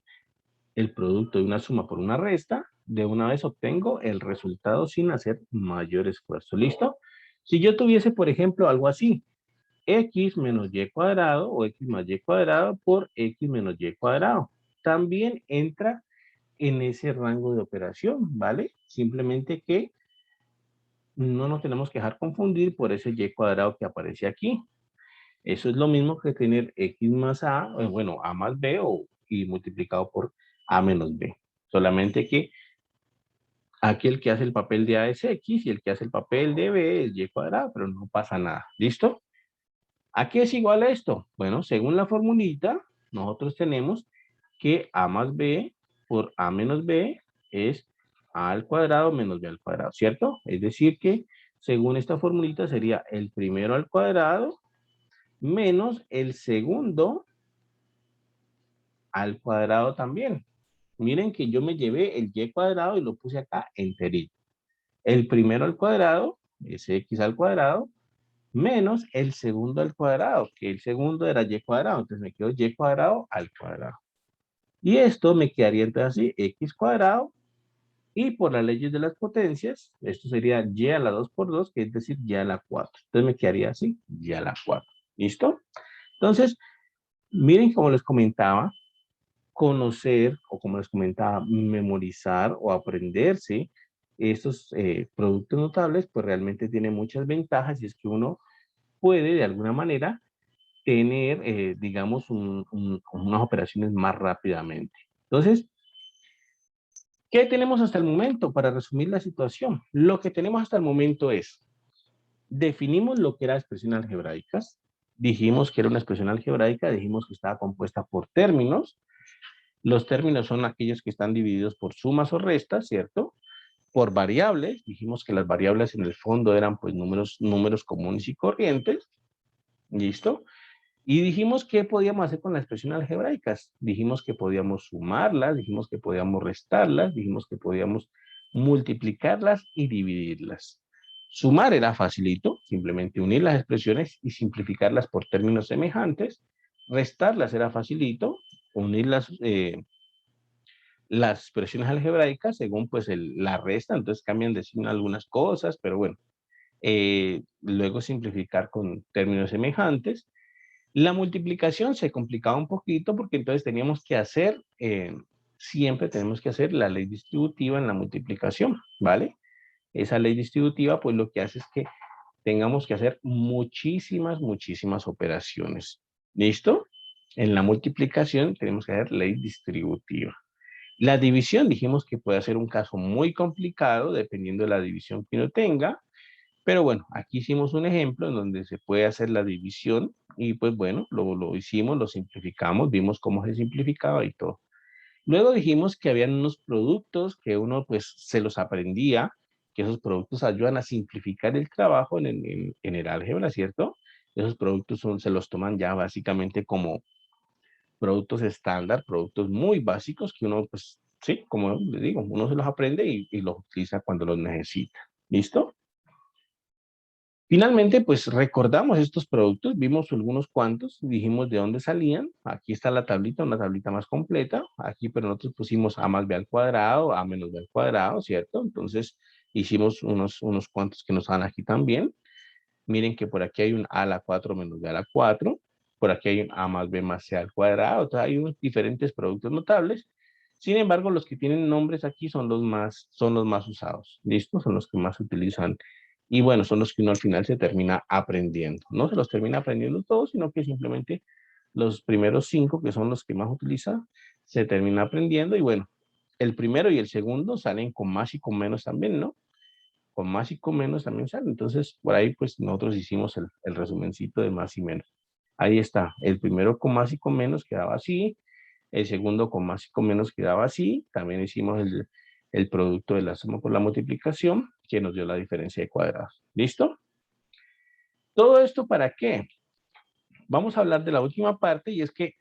el producto de una suma por una resta, de una vez obtengo el resultado sin hacer mayor esfuerzo. ¿Listo? Si yo tuviese, por ejemplo, algo así, x menos y cuadrado o x más y cuadrado por x menos y cuadrado, también entra en ese rango de operación, ¿vale? Simplemente que no nos tenemos que dejar confundir por ese y cuadrado que aparece aquí. Eso es lo mismo que tener x más a, bueno, a más b y multiplicado por a menos b. Solamente que aquí el que hace el papel de a es x y el que hace el papel de b es y cuadrado, pero no pasa nada. ¿Listo? ¿A qué es igual a esto? Bueno, según la formulita, nosotros tenemos que a más b por a menos b es a al cuadrado menos b al cuadrado, ¿cierto? Es decir que, según esta formulita, sería el primero al cuadrado menos el segundo al cuadrado también. Miren que yo me llevé el y cuadrado y lo puse acá enterito. El primero al cuadrado es x al cuadrado menos el segundo al cuadrado, que el segundo era y cuadrado, entonces me quedo y cuadrado al cuadrado. Y esto me quedaría entonces así, x cuadrado, y por las leyes de las potencias, esto sería y a la 2 por 2, que es decir, y a la 4. Entonces me quedaría así, y a la 4. ¿Listo? Entonces, miren como les comentaba, conocer, o como les comentaba, memorizar o aprenderse estos productos notables, pues realmente tiene muchas ventajas y es que uno puede de alguna manera tener, digamos, unas operaciones más rápidamente. Entonces, ¿qué tenemos hasta el momento para resumir la situación? Lo que tenemos hasta el momento es, definimos lo que era expresión algebraicas, dijimos que era una expresión algebraica, dijimos que estaba compuesta por términos, los términos son aquellos que están divididos por sumas o restas, ¿cierto? Por variables, dijimos que las variables en el fondo eran pues números comunes y corrientes, ¿listo? Y dijimos qué podíamos hacer con las expresiones algebraicas. Dijimos que podíamos sumarlas, dijimos que podíamos restarlas, dijimos que podíamos multiplicarlas y dividirlas. Sumar era facilito, simplemente unir las expresiones y simplificarlas por términos semejantes. Restarlas era facilito, unir las expresiones algebraicas según pues la resta, entonces cambian de signo algunas cosas, pero bueno, luego simplificar con términos semejantes. La multiplicación se complicaba un poquito porque entonces teníamos que hacer, siempre tenemos que hacer la ley distributiva en la multiplicación, ¿vale? Esa ley distributiva pues lo que hace es que tengamos que hacer muchísimas operaciones. ¿Listo? En la multiplicación tenemos que hacer ley distributiva. La división dijimos que puede ser un caso muy complicado dependiendo de la división que uno tenga, pero bueno, aquí hicimos un ejemplo en donde se puede hacer la división y pues bueno, lo hicimos, lo simplificamos, vimos cómo se simplificaba y todo. Luego dijimos que habían unos productos que uno pues se los aprendía, que esos productos ayudan a simplificar el trabajo en el álgebra, ¿cierto? Esos productos se los toman ya básicamente como productos estándar, productos muy básicos que uno pues sí, como les digo, uno se los aprende y los utiliza cuando los necesita. ¿Listo? Finalmente, pues recordamos estos productos, vimos algunos cuantos, dijimos de dónde salían. Aquí está la tablita, una tablita más completa. Aquí, pero nosotros pusimos a más b al cuadrado, a menos b al cuadrado, ¿cierto? Entonces, hicimos unos cuantos que nos dan aquí también. Miren que por aquí hay un a a la 4 menos b a la 4. Por aquí hay un a más b más c al cuadrado. Entonces, hay unos diferentes productos notables. Sin embargo, los que tienen nombres aquí son los más usados. ¿Listo? Son los que más se utilizan. Y bueno, son los que uno al final se termina aprendiendo. No se los termina aprendiendo todos, sino que simplemente los primeros 5, que son los que más utiliza, se termina aprendiendo. Y bueno, el primero y el segundo salen con más y con menos también, ¿no? Con más y con menos también salen. Entonces, por ahí pues nosotros hicimos el resumencito de más y menos. Ahí está. El primero con más y con menos quedaba así. El segundo con más y con menos quedaba así. También hicimos el producto de la suma por la multiplicación, que nos dio la diferencia de cuadrados. ¿Listo? ¿Todo esto para qué? Vamos a hablar de la última parte y es que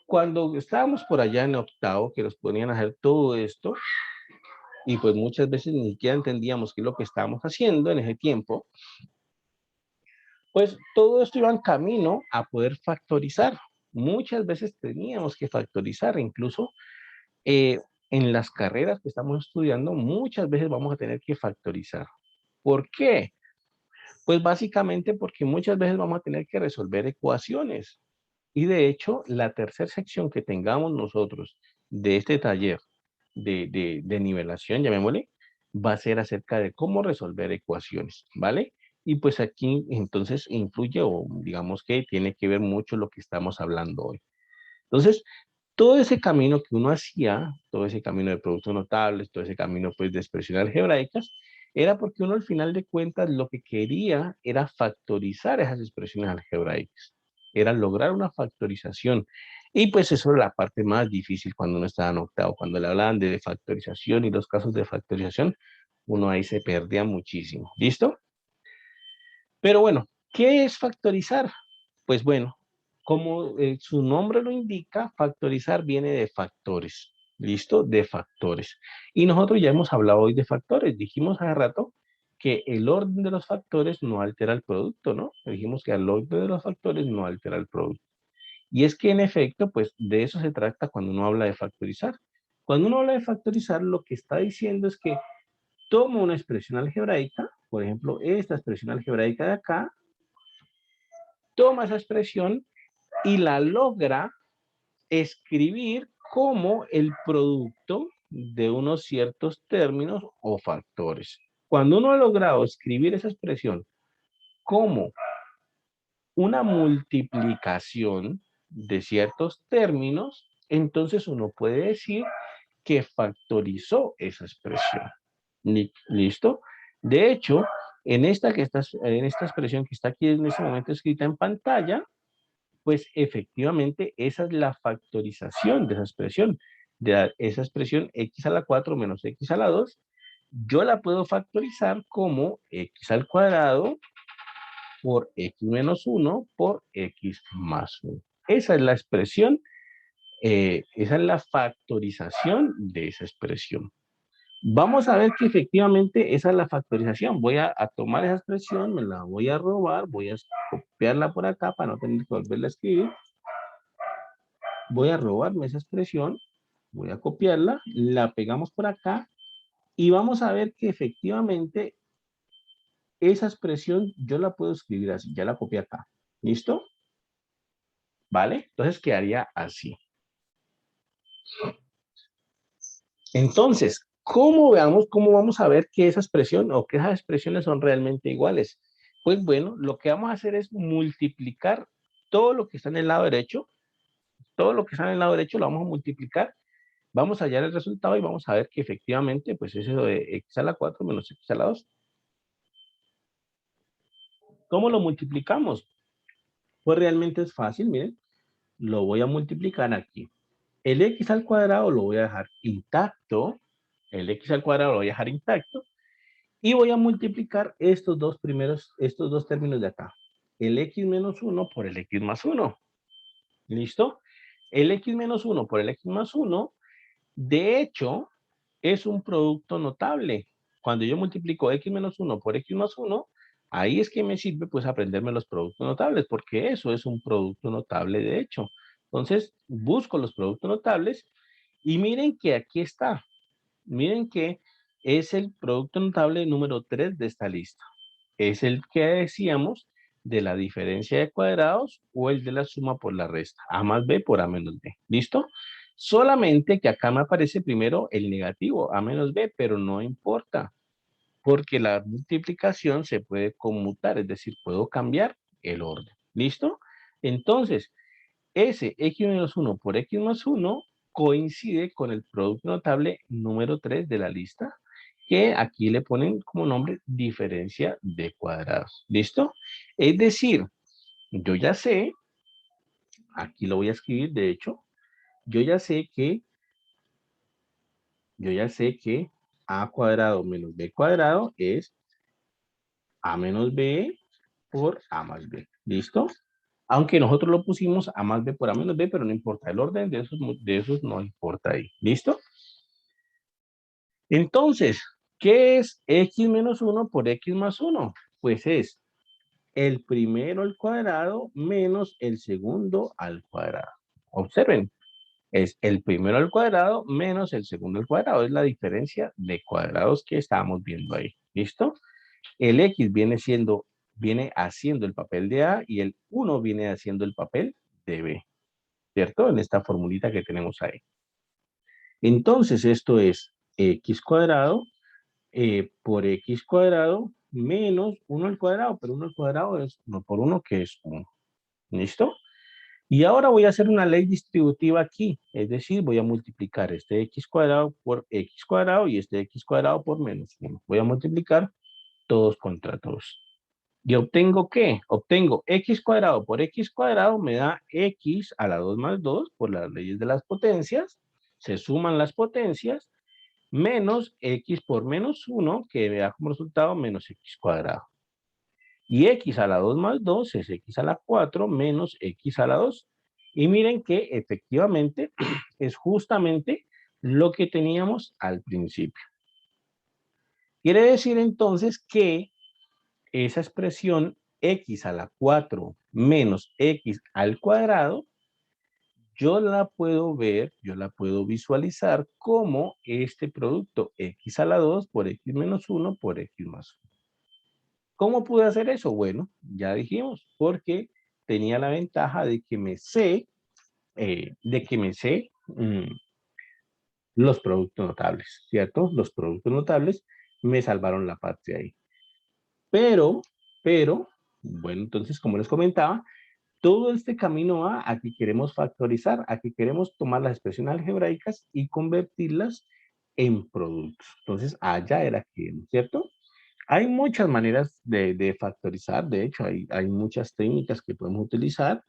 cuando estábamos por allá en octavo, que nos ponían a hacer todo esto, y pues muchas veces ni siquiera entendíamos qué es lo que estábamos haciendo en ese tiempo, pues todo esto iba en camino a poder factorizar. Muchas veces teníamos que factorizar, incluso eh, en las carreras que estamos estudiando, muchas veces vamos a tener que factorizar. ¿Por qué? Pues básicamente porque muchas veces vamos a tener que resolver ecuaciones. Y de hecho, la tercera sección que tengamos nosotros de este taller de nivelación, llamémosle, va a ser acerca de cómo resolver ecuaciones, ¿vale? Y pues aquí entonces influye o digamos que tiene que ver mucho lo que estamos hablando hoy. Entonces, todo ese camino que uno hacía, todo ese camino de productos notables, todo ese camino pues de expresiones algebraicas, era porque uno al final de cuentas lo que quería era factorizar esas expresiones algebraicas, era lograr una factorización. Y pues eso era la parte más difícil cuando uno estaba en octavo, cuando le hablaban de factorización y los casos de factorización, uno ahí se perdía muchísimo. ¿Listo? Pero bueno, ¿qué es factorizar? Pues bueno, como su nombre lo indica, factorizar viene de factores. ¿Listo? De factores. Y nosotros ya hemos hablado hoy de factores. Dijimos hace rato que el orden de los factores no altera el producto, ¿no? Dijimos que el orden de los factores no altera el producto. Y es que en efecto, pues de eso se trata cuando uno habla de factorizar. Cuando uno habla de factorizar, lo que está diciendo es que toma una expresión algebraica, por ejemplo, esta expresión algebraica de acá, toma esa expresión y la logra escribir como el producto de unos ciertos términos o factores. Cuando uno ha logrado escribir esa expresión como una multiplicación de ciertos términos, entonces uno puede decir que factorizó esa expresión. ¿Listo? De hecho, en esta expresión que está aquí en este momento escrita en pantalla, pues efectivamente esa es la factorización de esa expresión. De esa expresión x a la 4 menos x a la 2, yo la puedo factorizar como x al cuadrado por x menos 1 por x más 1. Esa es la expresión, esa es la factorización de esa expresión. Vamos a ver que efectivamente esa es la factorización. Voy a tomar esa expresión, me la voy a robar, voy a copiarla por acá para no tener que volverla a escribir. Voy a robarme esa expresión, voy a copiarla, la pegamos por acá y vamos a ver que efectivamente esa expresión yo la puedo escribir así, ya la copié acá. ¿Listo? ¿Vale? Entonces quedaría así. Entonces, ¿cómo vamos a ver que esa expresión o que esas expresiones son realmente iguales? Pues bueno, lo que vamos a hacer es multiplicar todo lo que está en el lado derecho, todo lo que está en el lado derecho lo vamos a multiplicar, vamos a hallar el resultado y vamos a ver que efectivamente, pues es eso de x a la 4 menos x a la 2. ¿Cómo lo multiplicamos? Pues realmente es fácil, miren, lo voy a multiplicar aquí. El x al cuadrado lo voy a dejar intacto, el x al cuadrado lo voy a dejar intacto, y voy a multiplicar estos dos términos de acá. El x menos 1 por el x más 1. ¿Listo? El x menos 1 por el x más 1, de hecho, es un producto notable. Cuando yo multiplico x menos 1 por x más 1, ahí es que me sirve pues aprenderme los productos notables, porque eso es un producto notable de hecho. Entonces, busco los productos notables y miren que aquí está. Miren que es el producto notable número 3 de esta lista. Es el que decíamos de la diferencia de cuadrados o el de la suma por la resta. A más b por a menos b. ¿Listo? Solamente que acá me aparece primero el negativo, a menos b, pero no importa. Porque la multiplicación se puede conmutar, es decir, puedo cambiar el orden. ¿Listo? Entonces, ese x menos 1 por x más 1 coincide con el producto notable número 3 de la lista, que aquí le ponen como nombre diferencia de cuadrados. ¿Listo? Es decir, yo ya sé, aquí lo voy a escribir, de hecho, yo ya sé que a cuadrado menos b cuadrado es a menos b por a más b. ¿Listo? Aunque nosotros lo pusimos a más b por a menos b, pero no importa. El orden de esos no importa ahí. ¿Listo? Entonces, ¿qué es x menos 1 por x más 1? Pues es el primero al cuadrado menos el segundo al cuadrado. Observen, es el primero al cuadrado menos el segundo al cuadrado. Es la diferencia de cuadrados que estábamos viendo ahí. ¿Listo? El x viene haciendo el papel de A y el 1 viene haciendo el papel de B. ¿Cierto? En esta formulita que tenemos ahí. Entonces, esto es x cuadrado por x cuadrado menos 1 al cuadrado, pero 1 al cuadrado es 1 por 1, que es 1. ¿Listo? Y ahora voy a hacer una ley distributiva aquí, es decir, voy a multiplicar este x cuadrado por x cuadrado y este x cuadrado por menos 1. Voy a multiplicar todos contra todos. ¿Y obtengo qué? Obtengo x cuadrado por x cuadrado me da x a la 2 más 2 por las leyes de las potencias. Se suman las potencias menos x por menos 1 que me da como resultado menos x cuadrado. Y x a la 2 más 2 es x a la 4 menos x a la 2. Y miren que efectivamente es justamente lo que teníamos al principio. Quiere decir entonces que esa expresión x a la 4 menos x al cuadrado, yo la puedo ver, yo la puedo visualizar como este producto x a la 2 por x menos 1 por x más 1. ¿Cómo pude hacer eso? Bueno, ya dijimos, porque tenía la ventaja de que me sé, los productos notables, ¿cierto? Los productos notables me salvaron la patria ahí. Pero, bueno, entonces, como les comentaba, todo este camino va a que queremos factorizar, a que queremos tomar las expresiones algebraicas y convertirlas en productos. Entonces, allá era que, ¿cierto? Hay muchas maneras de factorizar, de hecho, hay muchas técnicas que podemos utilizar.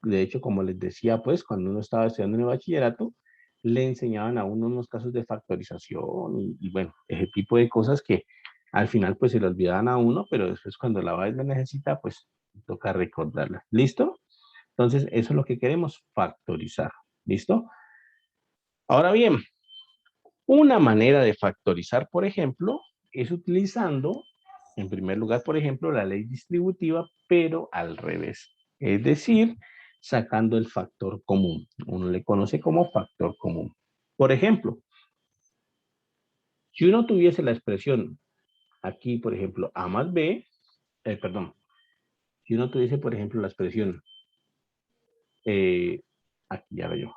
De hecho, como les decía, pues, cuando uno estaba estudiando en el bachillerato, le enseñaban a uno unos casos de factorización y bueno, ese tipo de cosas que al final, pues, se le olvidaban a uno, pero después cuando la vez la necesita, pues, toca recordarla. ¿Listo? Entonces, eso es lo que queremos, factorizar. ¿Listo? Ahora bien, una manera de factorizar, por ejemplo, es utilizando, en primer lugar, por ejemplo, la ley distributiva, pero al revés. Es decir, sacando el factor común. Uno le conoce como factor común. Por ejemplo, si uno tuviese la expresión aquí, por ejemplo, a más b, perdón, si uno tuviese, por ejemplo, la expresión, aquí ya veo,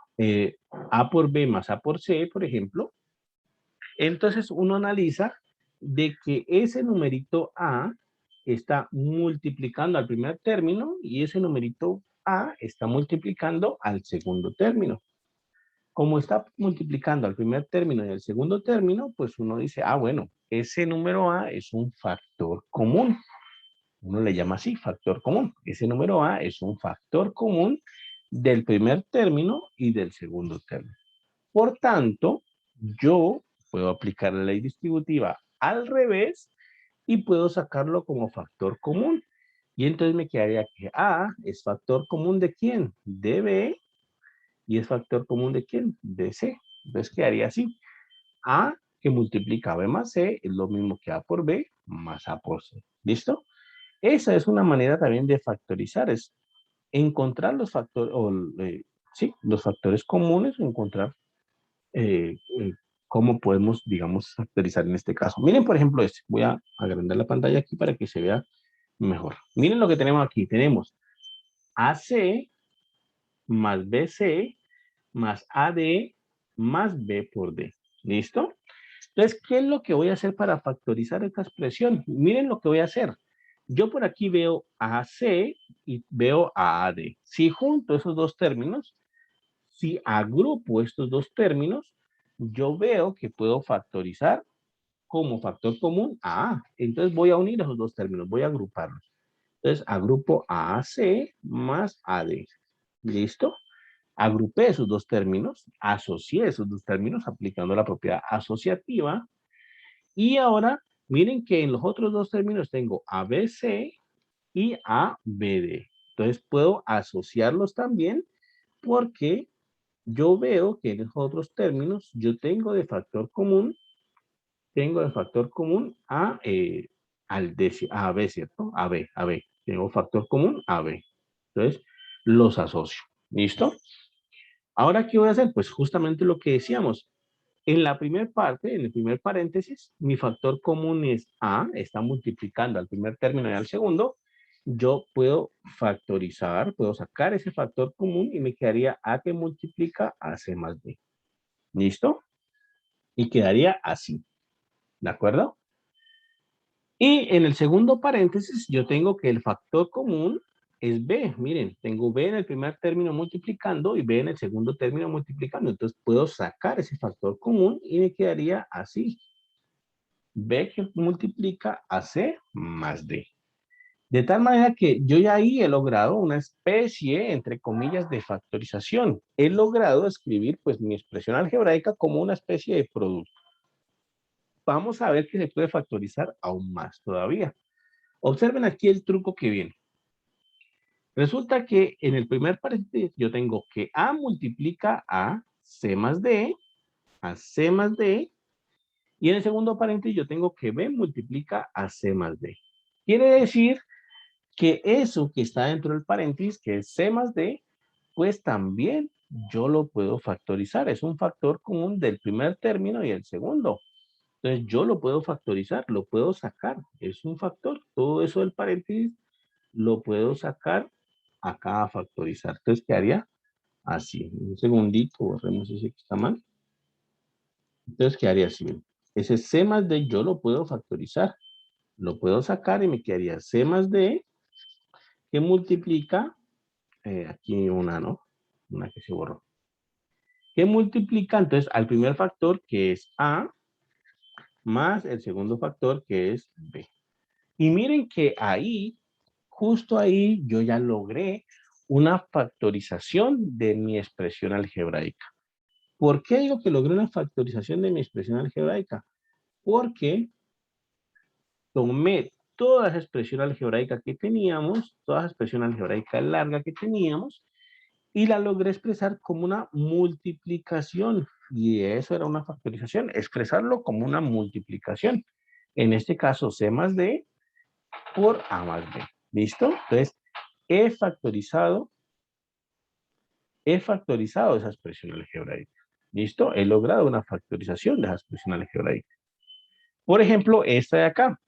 a por b más a por c, por ejemplo, entonces uno analiza de que ese numerito A está multiplicando al primer término y ese numerito A está multiplicando al segundo término. Como está multiplicando al primer término y al segundo término, pues uno dice, ah, bueno, ese número A es un factor común. Uno le llama así, factor común. Ese número A es un factor común del primer término y del segundo término. Por tanto, yo puedo aplicar la ley distributiva al revés y puedo sacarlo como factor común. Y entonces me quedaría que A es factor común ¿de quién? De B. ¿Y es factor común de quién? De C. Entonces quedaría así. A que multiplica B más C es lo mismo que A por B más A por C. ¿Listo? Esa es una manera también de factorizar, es encontrar los factores, sí, los factores comunes, encontrar eh, eh, cómo podemos, digamos, factorizar en este caso. Miren, por ejemplo, este. Voy a agrandar la pantalla aquí para que se vea mejor. Miren lo que tenemos aquí. Tenemos AC más BC más AD más B por D. ¿Listo? Entonces, ¿qué es lo que voy a hacer para factorizar esta expresión? Miren lo que voy a hacer. Yo por aquí veo AC y veo a AD. Si junto esos dos términos, si agrupo estos dos términos, yo veo que puedo factorizar como factor común a A. Entonces voy a unir esos dos términos, voy a agruparlos. Entonces agrupo a AC más AD. ¿Listo? Agrupé esos dos términos, asocié esos dos términos aplicando la propiedad asociativa. Y ahora, miren que en los otros dos términos tengo ABC y ABD. Entonces puedo asociarlos también porque yo veo que en los otros términos yo tengo de factor común, a B, ¿cierto? A B. Tengo factor común a B. Entonces, los asocio. ¿Listo? Ahora, ¿qué voy a hacer? Pues justamente lo que decíamos. En la primera parte, en el primer paréntesis, mi factor común es A, está multiplicando al primer término y al segundo. Yo puedo factorizar, puedo sacar ese factor común y me quedaría A que multiplica a C más B. ¿Listo? Y quedaría así. ¿De acuerdo? Y en el segundo paréntesis, yo tengo que el factor común es B. Miren, tengo B en el primer término multiplicando y B en el segundo término multiplicando. Entonces puedo sacar ese factor común y me quedaría así. B que multiplica a C más D. De tal manera que yo ya ahí he logrado una especie, entre comillas, de factorización. He logrado escribir pues mi expresión algebraica como una especie de producto. Vamos a ver que se puede factorizar aún más todavía. Observen aquí el truco que viene. Resulta que en el primer paréntesis yo tengo que A multiplica a C más D, Y en el segundo paréntesis yo tengo que B multiplica a C más D. Quiere decir que eso que está dentro del paréntesis, que es C más D, pues también yo lo puedo factorizar. Es un factor común del primer término y el segundo. Entonces yo lo puedo factorizar, lo puedo sacar. Es un factor. Todo eso del paréntesis lo puedo sacar acá a factorizar. Entonces quedaría así. Un segundito, borremos ese que está mal. Entonces quedaría así. Ese C más D yo lo puedo factorizar. Lo puedo sacar y me quedaría C más D que multiplica, aquí una, ¿no? Una que se borró. Que multiplica entonces al primer factor que es A más el segundo factor que es B. Y miren que ahí, justo ahí, yo ya logré una factorización de mi expresión algebraica. ¿Por qué digo que logré una factorización de mi expresión algebraica? Porque tomé toda esa expresión algebraica que teníamos, toda esa expresión algebraica larga que teníamos, y la logré expresar como una multiplicación. Y eso era una factorización, expresarlo como una multiplicación. En este caso, C más D por A más B. ¿Listo? Entonces, he factorizado esa expresión algebraica. ¿Listo? He logrado una factorización de esa expresión algebraica. Por ejemplo, esta de acá.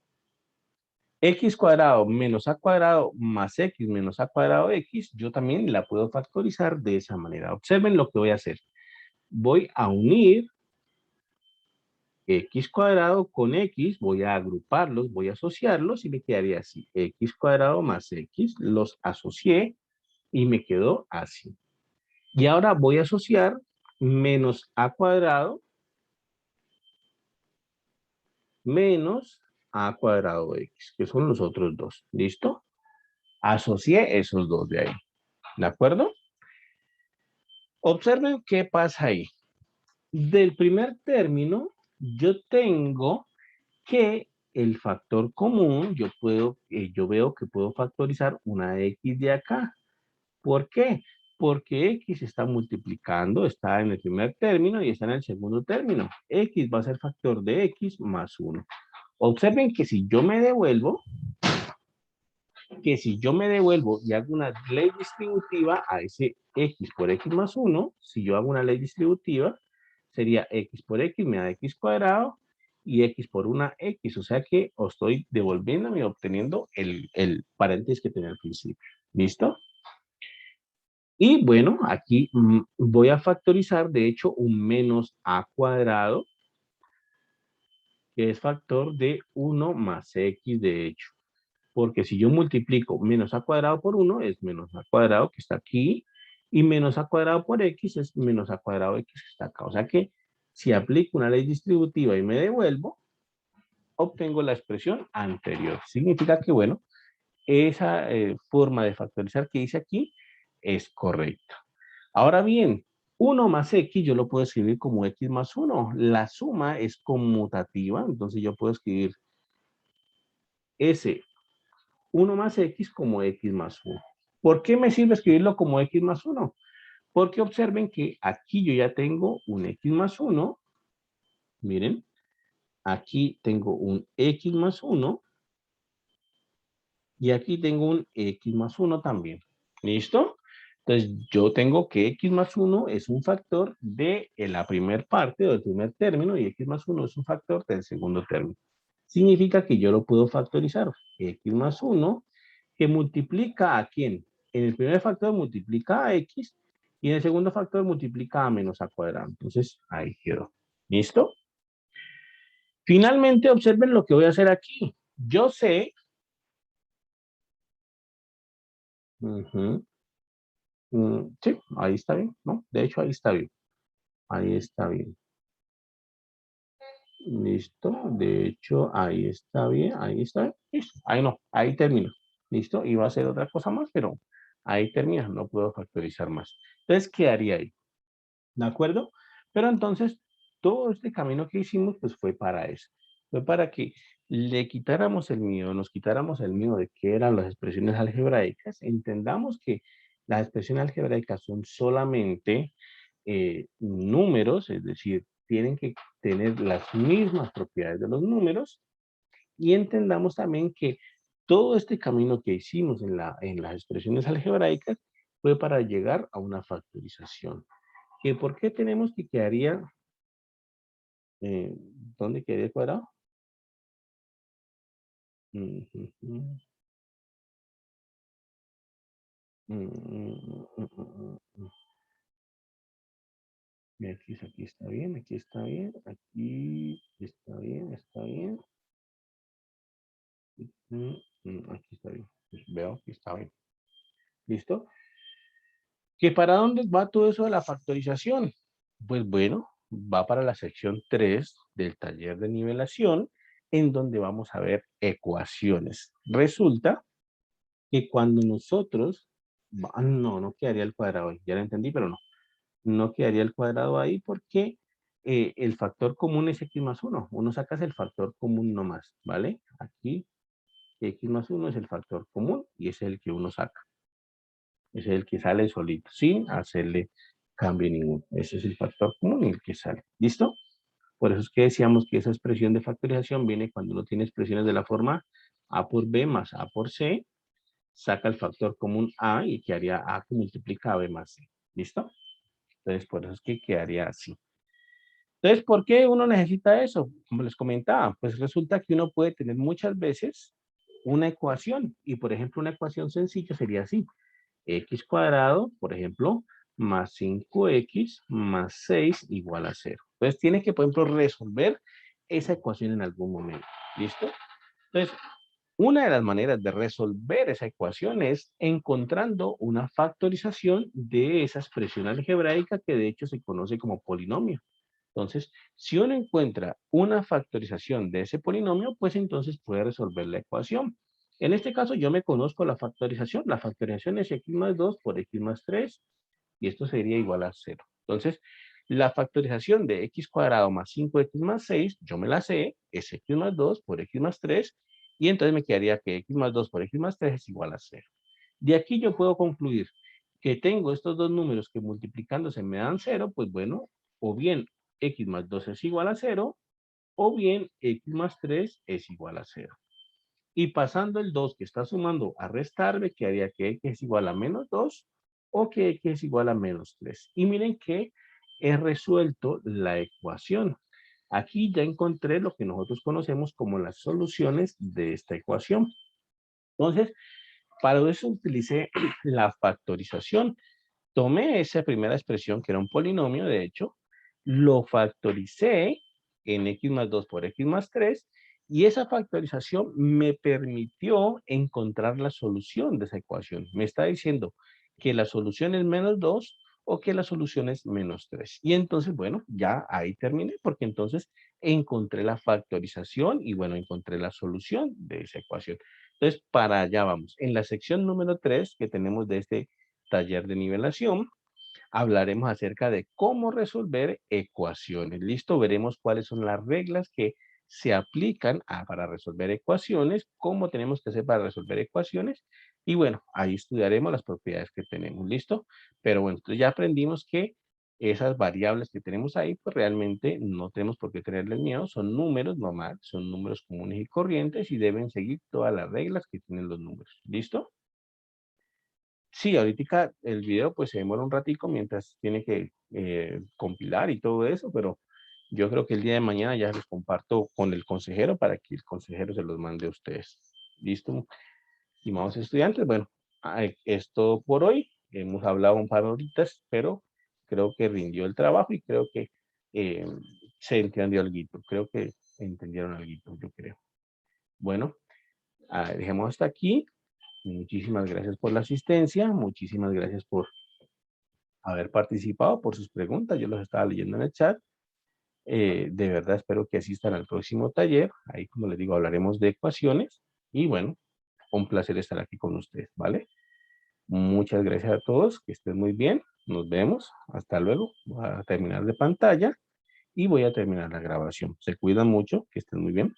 X cuadrado menos A cuadrado más X menos A cuadrado X, yo también la puedo factorizar de esa manera. Observen lo que voy a hacer. Voy a unir X cuadrado con X, voy a agruparlos, voy a asociarlos y me quedaría así. X cuadrado más X, los asocié y me quedó así. Y ahora voy a asociar menos A cuadrado menos A cuadrado X, que son los otros dos. ¿Listo? Asocié esos dos de ahí. ¿De acuerdo? Observen qué pasa ahí. Del primer término, yo tengo que el factor común, yo veo que puedo factorizar una X de acá. ¿Por qué? Porque X está multiplicando, está en el primer término y está en el segundo término. X va a ser factor de X más 1. Observen que si yo me devuelvo y hago una ley distributiva a ese X por X más 1, si yo hago una ley distributiva, sería X por X me da X cuadrado y X por una X. O sea que estoy devolviéndome y obteniendo el paréntesis que tenía al principio. ¿Listo? Y bueno, aquí voy a factorizar, de hecho, un menos A cuadrado, que es factor de 1 más X, de hecho. Porque si yo multiplico menos A cuadrado por 1, es menos A cuadrado que está aquí, y menos A cuadrado por X es menos A cuadrado X que está acá. O sea que si aplico una ley distributiva y me devuelvo, obtengo la expresión anterior. Significa que, bueno, esa forma de factorizar que hice aquí es correcta. Ahora bien, 1 más X yo lo puedo escribir como X más 1. La suma es conmutativa, entonces yo puedo escribir ese 1 más X como X más 1. ¿Por qué me sirve escribirlo como X más 1? Porque observen que aquí yo ya tengo un X más 1. Miren, aquí tengo un X más 1 y aquí tengo un X más 1 también. ¿Listo? Entonces, yo tengo que X más 1 es un factor de la primera parte o del primer término y X más 1 es un factor del segundo término. Significa que yo lo puedo factorizar. X más 1 que multiplica a quién. En el primer factor multiplica a X y en el segundo factor multiplica a menos A cuadrado. Entonces, ahí quedó. ¿Listo? Finalmente, observen lo que voy a hacer aquí. Yo sé... sí, ahí está bien, ¿no? De hecho, ahí está bien. Ahí está bien. Listo. De hecho, ahí está bien. Ahí está bien. Listo. Ahí no. Ahí termino. Listo. Iba a hacer otra cosa más, pero ahí termina. No puedo factorizar más. Entonces, quedaría ahí. ¿De acuerdo? Pero entonces, todo este camino que hicimos, pues fue para eso. Fue para que le quitáramos el miedo, nos quitáramos el miedo de qué eran las expresiones algebraicas, entendamos que las expresiones algebraicas son solamente números, es decir, tienen que tener las mismas propiedades de los números y entendamos también que todo este camino que hicimos en las expresiones algebraicas fue para llegar a una factorización. ¿Que por qué tenemos que quedaría, eh, dónde quedaría el cuadrado? Mm, mm, mm, mm, mm, mm, mm, mm. Y aquí está bien, aquí está bien, aquí está bien, está bien. Aquí está bien. Pues veo que está bien. ¿Listo? ¿Que para dónde va todo eso de la factorización? Pues bueno, va para la sección 3 del taller de nivelación, en donde vamos a ver ecuaciones. Resulta que cuando nosotros, no, no quedaría el cuadrado ahí, ya lo entendí, pero no, no quedaría el cuadrado ahí porque el factor común es x más 1. Uno sacas el factor común nomás, ¿vale? Aquí x más 1 es el factor común y es el que uno saca. Ese es el que sale solito, sin hacerle cambio ninguno. Ese es el factor común y el que sale. ¿Listo? Por eso es que decíamos que esa expresión de factorización viene cuando uno tiene expresiones de la forma a por b más a por c, saca el factor común a y quedaría a que multiplica a b más c. ¿Listo? Entonces, por eso es que quedaría así. Entonces, ¿por qué uno necesita eso? Como les comentaba, pues resulta que uno puede tener muchas veces una ecuación y, por ejemplo, una ecuación sencilla sería así. X cuadrado, por ejemplo, más 5x más 6 igual a 0. Entonces, tiene que, por ejemplo, resolver esa ecuación en algún momento. ¿Listo? Entonces, una de las maneras de resolver esa ecuación es encontrando una factorización de esa expresión algebraica que de hecho se conoce como polinomio. Entonces, si uno encuentra una factorización de ese polinomio, pues entonces puede resolver la ecuación. En este caso, yo me conozco la factorización. La factorización es x más 2 por x más 3, y esto sería igual a 0. Entonces, la factorización de x cuadrado más 5x más 6, yo me la sé, es x más 2 por x más 3, y entonces me quedaría que x más 2 por x más 3 es igual a 0. De aquí yo puedo concluir que tengo estos dos números que multiplicándose me dan 0, pues bueno, o bien x más 2 es igual a 0, o bien x más 3 es igual a 0. Y pasando el 2 que está sumando a restarme, quedaría que x es igual a menos 2 o que x es igual a menos 3. Y miren que he resuelto la ecuación. Aquí ya encontré lo que nosotros conocemos como las soluciones de esta ecuación. Entonces, para eso utilicé la factorización. Tomé esa primera expresión, que era un polinomio, de hecho, lo factoricé en x más 2 por x más 3, y esa factorización me permitió encontrar la solución de esa ecuación. Me está diciendo que la solución es menos 2 o que la solución es menos 3. Y entonces, bueno, ya ahí terminé, porque entonces encontré la factorización y, bueno, encontré la solución de esa ecuación. Entonces, para allá vamos. En la sección número 3 que tenemos de este taller de nivelación, hablaremos acerca de cómo resolver ecuaciones. ¿Listo? Veremos cuáles son las reglas que se aplican para resolver ecuaciones, cómo tenemos que hacer para resolver ecuaciones, y bueno, ahí estudiaremos las propiedades que tenemos. ¿Listo? Pero bueno, entonces ya aprendimos que esas variables que tenemos ahí, pues realmente no tenemos por qué tenerles miedo, son números normales, son números comunes y corrientes y deben seguir todas las reglas que tienen los números. ¿Listo? Sí, ahorita el video pues se demora un ratico mientras tiene que compilar y todo eso, pero yo creo que el día de mañana ya les comparto con el consejero para que el consejero se los mande a ustedes. ¿Listo? Estimados estudiantes, bueno, es todo por hoy. Hemos hablado un par de horitas, pero creo que rindió el trabajo y creo que eh, se entendió algo. Creo que entendieron algo, yo creo. Bueno, dejemos hasta aquí. Muchísimas gracias por la asistencia, muchísimas gracias por haber participado, por sus preguntas. Yo los estaba leyendo en el chat. De verdad espero que asistan al próximo taller. Ahí, como les digo, hablaremos de ecuaciones. Y bueno, un placer estar aquí con ustedes, ¿vale? Muchas gracias a todos, que estén muy bien. Nos vemos. Hasta luego. Voy a terminar de pantalla y voy a terminar la grabación. Se cuidan mucho, que estén muy bien.